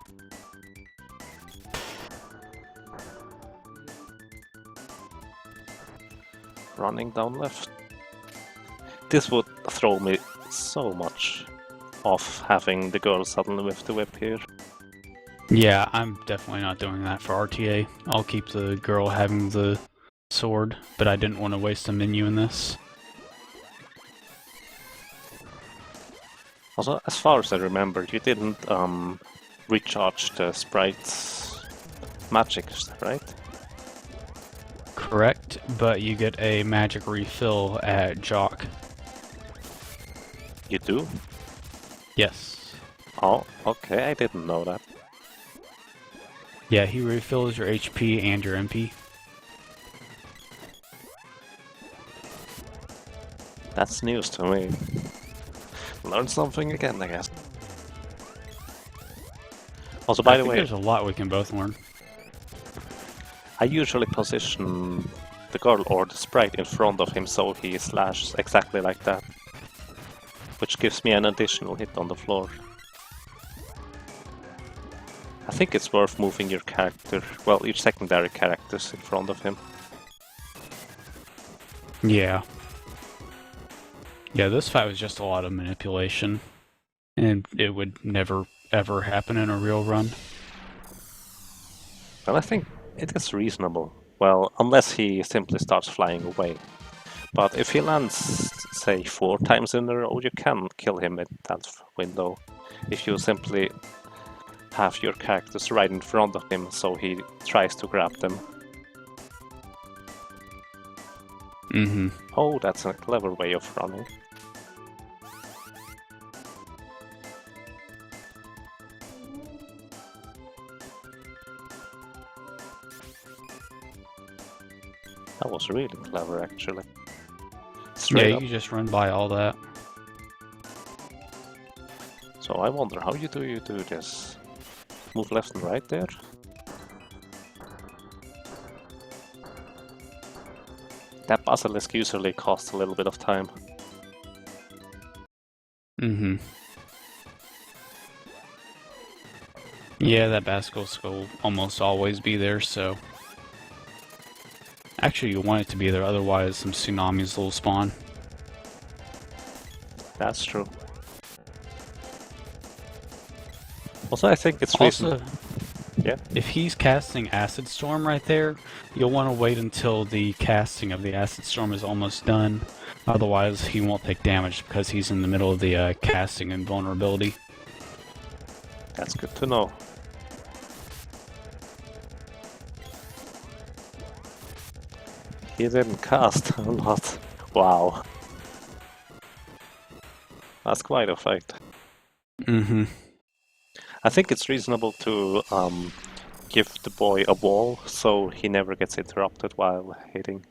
Running down left. This would throw me so much off having the girl suddenly with the whip here. Yeah, I'm definitely not doing that for RTA. I'll keep the girl having the sword, but I didn't want to waste a menu in this. Also, as far as I remember, you didn't recharge the sprite's magic, right? Correct, but you get a magic refill at Jock. You do? Yes. Oh, okay, I didn't know that. Yeah, he refills your HP and your MP. That's news to me. Learn something again, I guess. Also, by the way, there's a lot we can both learn. I usually position the girl or the sprite in front of him so he slashes exactly like that, which gives me an additional hit on the floor. I think it's worth moving your character, well, your secondary characters in front of him. Yeah. Yeah, this fight was just a lot of manipulation, and it would never ever happen in a real run. Well, I think it is reasonable. Well, unless he simply starts flying away. But if he lands, say, 4 times in a row, you can kill him in that window. If you simply have your characters right in front of him, so he tries to grab them. Mm-hmm. Oh, that's a clever way of running. That was really clever, actually. Straight Yeah, up. you just run by all that. So I wonder how you do this. Move left and right there. That basilisk usually costs a little bit of time. Mm-hmm. Yeah, that basilisk will almost always be there, so... Actually, you want it to be there, otherwise some tsunamis will spawn. That's true. Also, I think it's Also, Yeah. if he's casting Acid Storm right there, you'll want to wait until the casting of the Acid Storm is almost done. Otherwise, he won't take damage because he's in the middle of the casting invulnerability. That's good to know. He didn't cast a lot. Wow. That's quite a fight. Mm-hmm. I think it's reasonable to give the boy a wall so he never gets interrupted while hitting.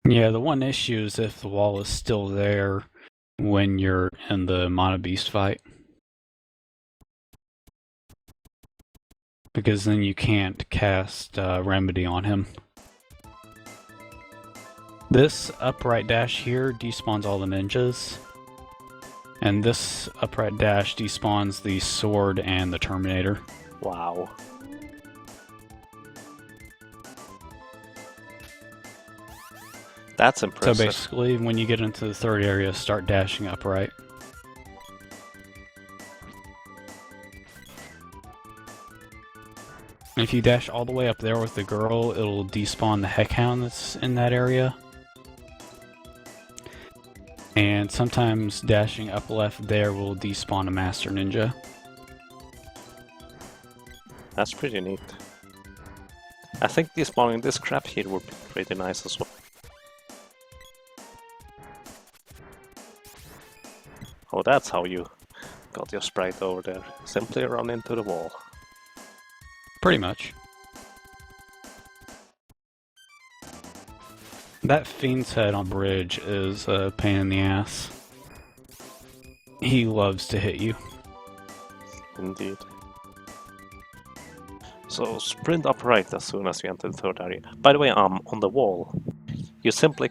Yeah, the one issue is if the wall is still there when you're in the Mana Beast fight. Because then you can't cast Remedy on him. This upright dash here despawns all the ninjas. And this upright dash despawns the sword and the Terminator. Wow. That's impressive. So basically, when you get into the third area, start dashing upright. If you dash all the way up there with the girl, it'll despawn the Heckhound that's in that area. And sometimes dashing up left there will despawn a Master Ninja. That's pretty neat. I think despawning this crap here would be pretty nice as well. Oh, that's how you got your sprite over there. Simply run into the wall. Pretty much. That Fiend's head on bridge is a pain in the ass. He loves to hit you. Indeed. So sprint upright as soon as you enter the third area. By the way, on the wall, you simply...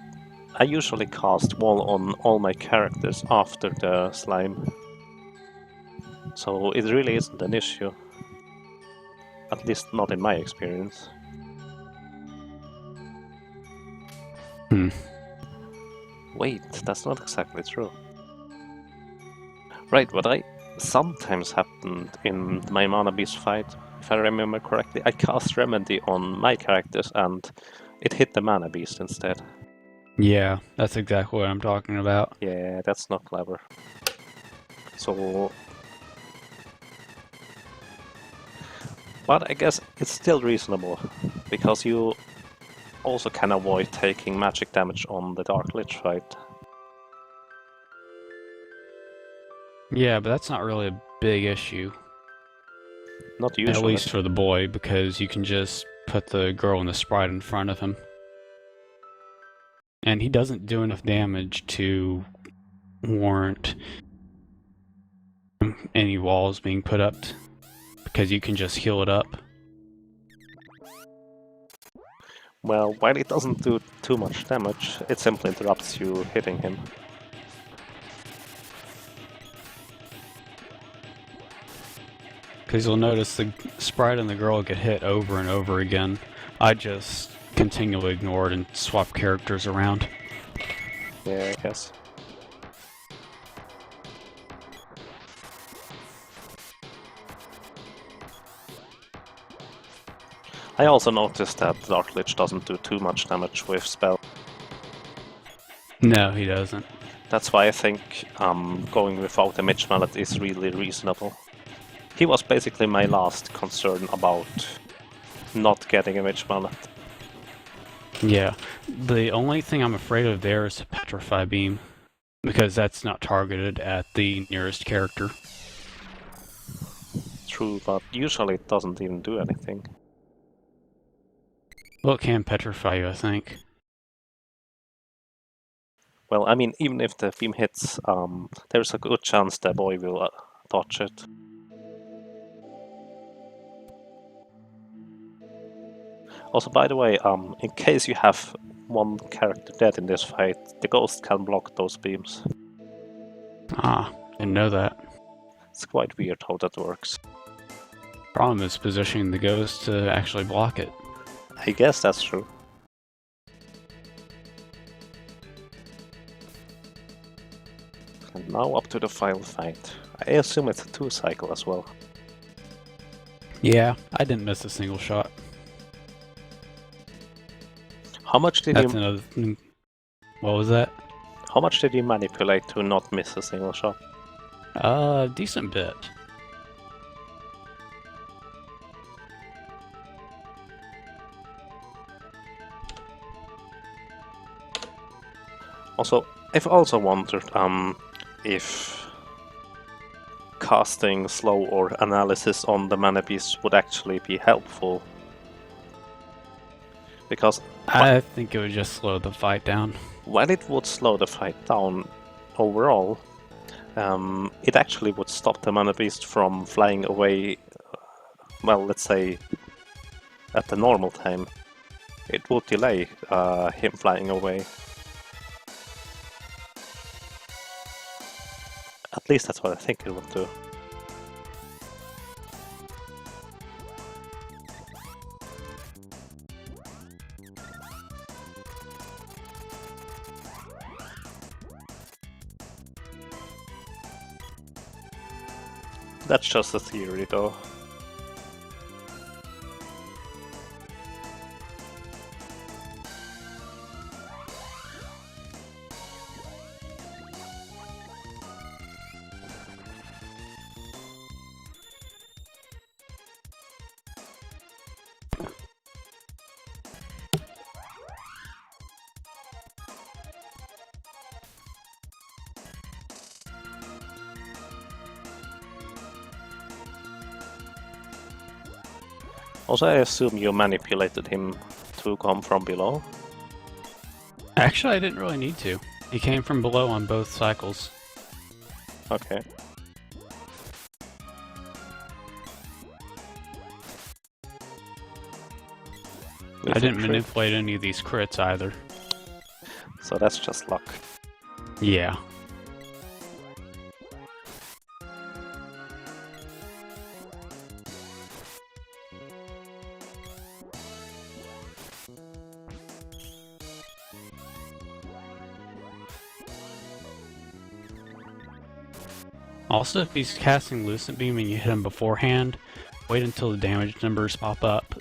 I usually cast wall on all my characters after the slime. So it really isn't an issue. At least not in my experience. Wait, that's not exactly true. Right, what I sometimes happened in my Mana Beast fight, if I remember correctly, I cast Remedy on my characters and it hit the Mana Beast instead. Yeah, that's exactly what I'm talking about. Yeah, that's not clever. So... But I guess it's still reasonable, because you also can avoid taking magic damage on the Dark Lich fight. Yeah, but that's not really a big issue. Not usually. At least for the boy, because you can just put the girl and the sprite in front of him. And he doesn't do enough damage to warrant any walls being put up, because you can just heal it up. Well, while it doesn't do too much damage, it simply interrupts you hitting him. Because you'll notice the sprite and the girl get hit over and over again. I just continually ignore it and swap characters around. Yeah, I guess. I also noticed that Dark Lich doesn't do too much damage with spell. No, he doesn't. That's why I think going without a Mitch Mallet is really reasonable. He was basically my last concern about not getting a Mitch Mallet. Yeah. The only thing I'm afraid of there is Petrify Beam, because that's not targeted at the nearest character. True, but usually it doesn't even do anything. Well, it can petrify you, I think. Well, I mean, even if the beam hits, there's a good chance the boy will dodge it. Also, by the way, in case you have one character dead in this fight, the ghost can block those beams. Ah, didn't know that. It's quite weird how that works. Problem is positioning the ghost to actually block it. I guess that's true. And now up to the final fight. I assume it's a 2-cycle as well. Yeah, I didn't miss a single shot. How much did That's you another thing. What was that? How much did you manipulate to not miss a single shot? Decent bit. Also, I've also wondered if casting slow or analysis on the mana beast would actually be helpful. Because I think it would just slow the fight down. while it would slow the fight down overall, it actually would stop the mana beast from flying away, well, let's say, at the normal time. It would delay him flying away. At least that's what I think it would do. That's just a theory, though. Also, I assume you manipulated him to come from below. Actually, I didn't really need to. He came from below on both cycles. Okay. I didn't manipulate any of these crits either. So that's just luck. Yeah. Also, if he's casting Lucent Beam and you hit him beforehand, wait until the damage numbers pop up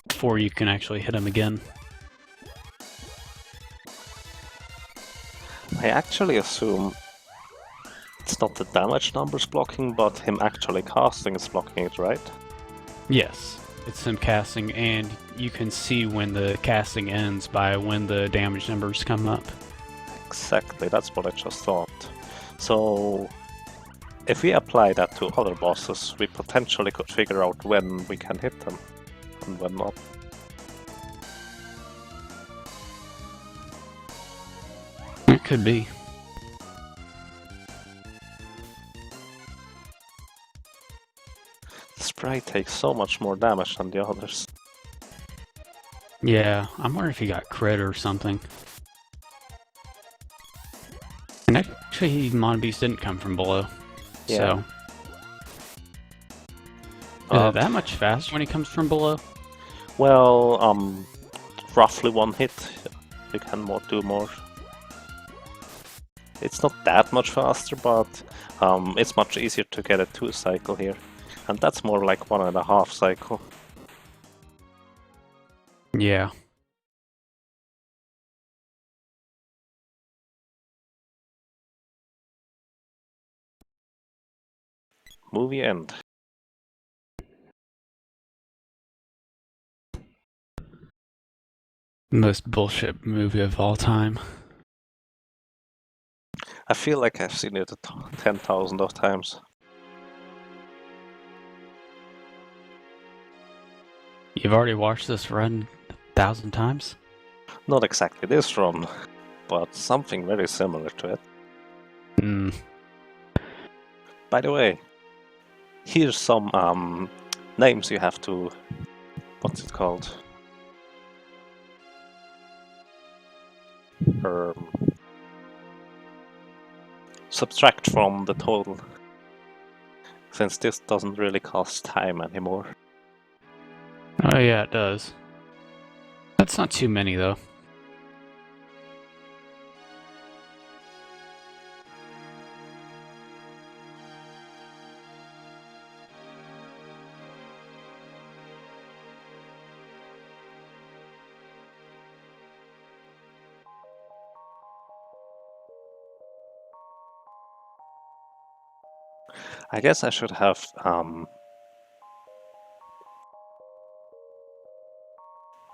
before you can actually hit him again. I actually assume it's not the damage numbers blocking, but him actually casting is blocking it, right? Yes, it's him casting, and you can see when the casting ends by when the damage numbers come up. Exactly, that's what I just thought. So, if we apply that to other bosses, we potentially could figure out when we can hit them and when not. It could be. The sprite takes so much more damage than the others. Yeah, I'm wondering if he got crit or something. And actually, Monabeast didn't come from below. Yeah. So. Is it that much faster when he comes from below? Well, roughly one hit. You can do more. It's not that much faster, but it's much easier to get a 2-cycle here. And that's more like 1.5 cycle. Yeah. Movie end. Most bullshit movie of all time. I feel like I've seen it 10,000 of times. You've already watched this run 1,000 times? Not exactly this run, but something very similar to it. Hmm. By the way, here's some names you have to... what's it called? Subtract from the total, since this doesn't really cost time anymore. Oh yeah, it does. That's not too many though. I guess I should have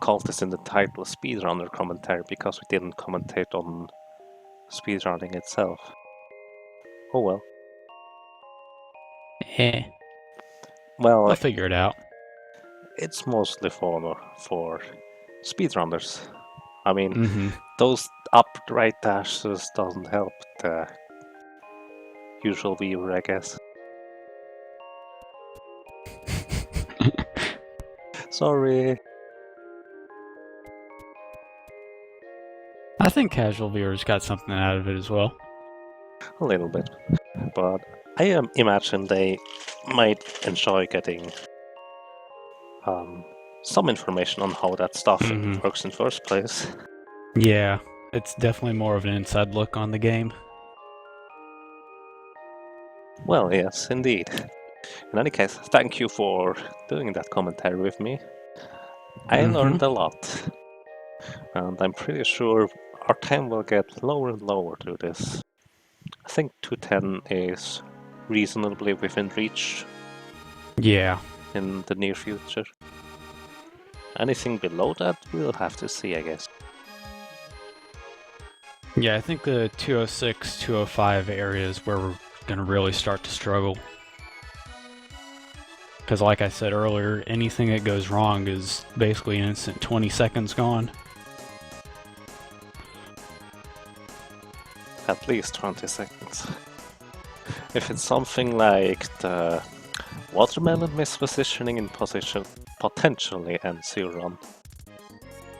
called this in the title Speedrunner commentary, because we didn't commentate on speedrunning itself. Oh well. Eh. Well, I'll figure it out. it's mostly for speedrunners. I mean, Mm-hmm. those upright dashes doesn't help the usual viewer, I guess. Sorry. I think casual viewers got something out of it as well. A little bit. But I imagine they might enjoy getting some information on how that stuff Mhm. works in first place. Yeah, it's definitely more of an inside look on the game. Well, yes, indeed. In any case, thank you for doing that commentary with me. I learned a lot. And I'm pretty sure our time will get lower and lower to this. I think 210 is reasonably within reach Yeah. in the near future. Anything below that, we'll have to see, I guess. Yeah, I think the 206, 205 area is where we're going to really start to struggle. Because like I said earlier, anything that goes wrong is basically an instant 20 seconds gone. At least 20 seconds. If it's something like the watermelon mispositioning in position, potentially ends your run.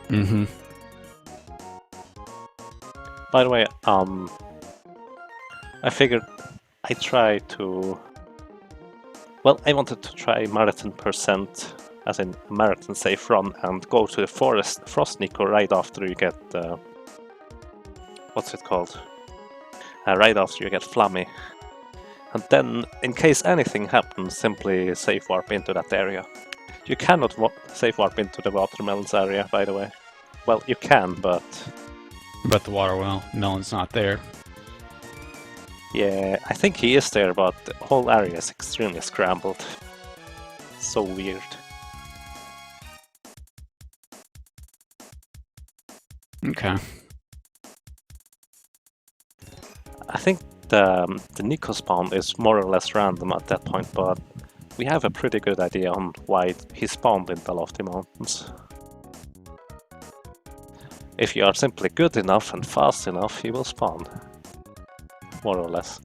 Mm-hmm. By the way, I figured I'd try to... Well, I wanted to try marathon percent, as in marathon safe run, and go to the frost Nico right after you get... what's it called? Right after you get Flammy. And then, in case anything happens, simply safe warp into that area. You cannot safe warp into the watermelons area, by the way. Well, you can, but... But the watermelon's not there. Yeah, I think he is there, but the whole area is extremely scrambled. So weird. Okay. I think the Nico spawn is more or less random at that point, but we have a pretty good idea on why he spawned in the Lofty Mountains. If you are simply good enough and fast enough, he will spawn. More or less.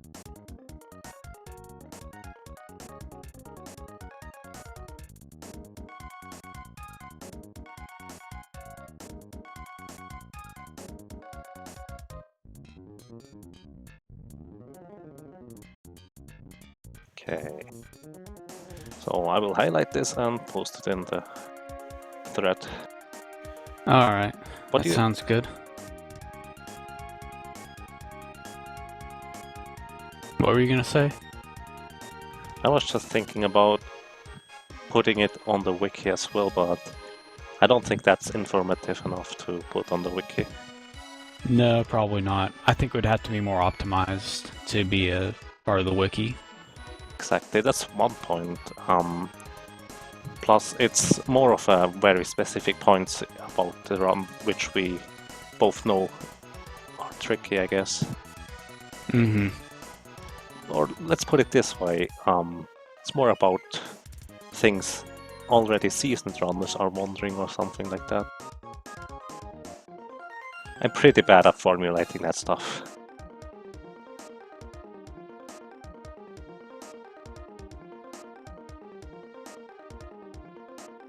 Okay. So I will highlight this and post it in the thread. Alright. What That do you... sounds good. What were you gonna say? I was just thinking about putting it on the wiki as well, but I don't think that's informative enough to put on the wiki. No, probably not. I think it would have to be more optimized to be a part of the wiki. Exactly, that's one point. Plus, it's more of a very specific points about the ROM, which we both know are tricky, I guess. Mm-hmm. Or let's put it this way, it's more about things already seasoned runners are wondering or something like that. I'm pretty bad at formulating that stuff.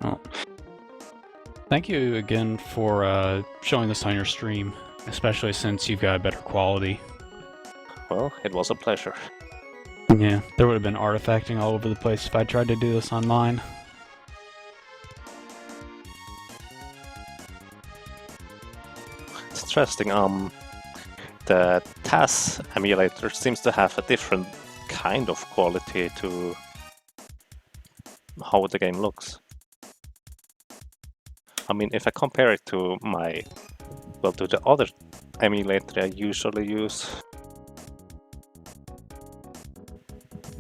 Well, thank you again for showing this on your stream, especially since you've got better quality. Well, it was a pleasure. Yeah, there would have been artifacting all over the place if I tried to do this on mine. It's interesting, the TAS emulator seems to have a different kind of quality to how the game looks. I mean, if I compare it to to the other emulator I usually use,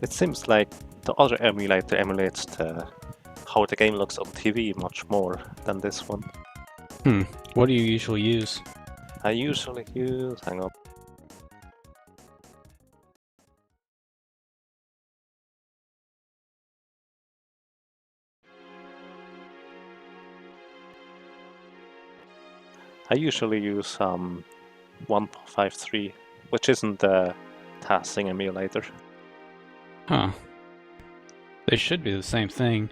it seems like the other emulator emulates how the game looks on TV much more than this one. What do you usually use? I usually use... hang on. I usually use 1.53, which isn't the TASing emulator. Huh. They should be the same thing.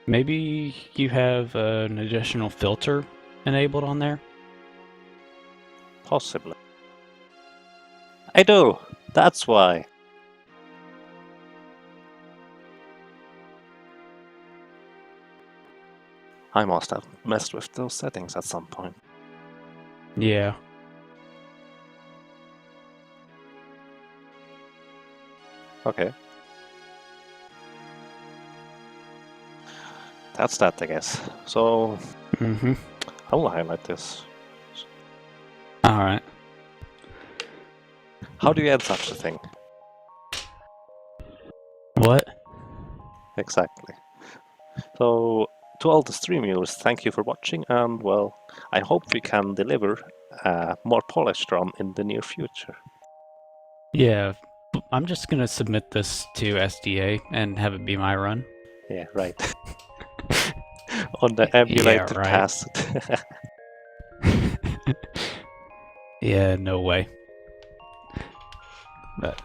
Maybe you have an additional filter enabled on there? Possibly. I do! That's why! I must have messed with those settings at some point. Yeah. Okay. That's that, I guess. So, Mm-hmm. I will highlight this. Alright. How do you add such a thing? What? Exactly. So, to all the stream viewers, thank you for watching, and well, I hope we can deliver a more polished run in the near future. Yeah, I'm just gonna submit this to SDA and have it be my run. Yeah, right. On the emulator right. task. Yeah, no way. But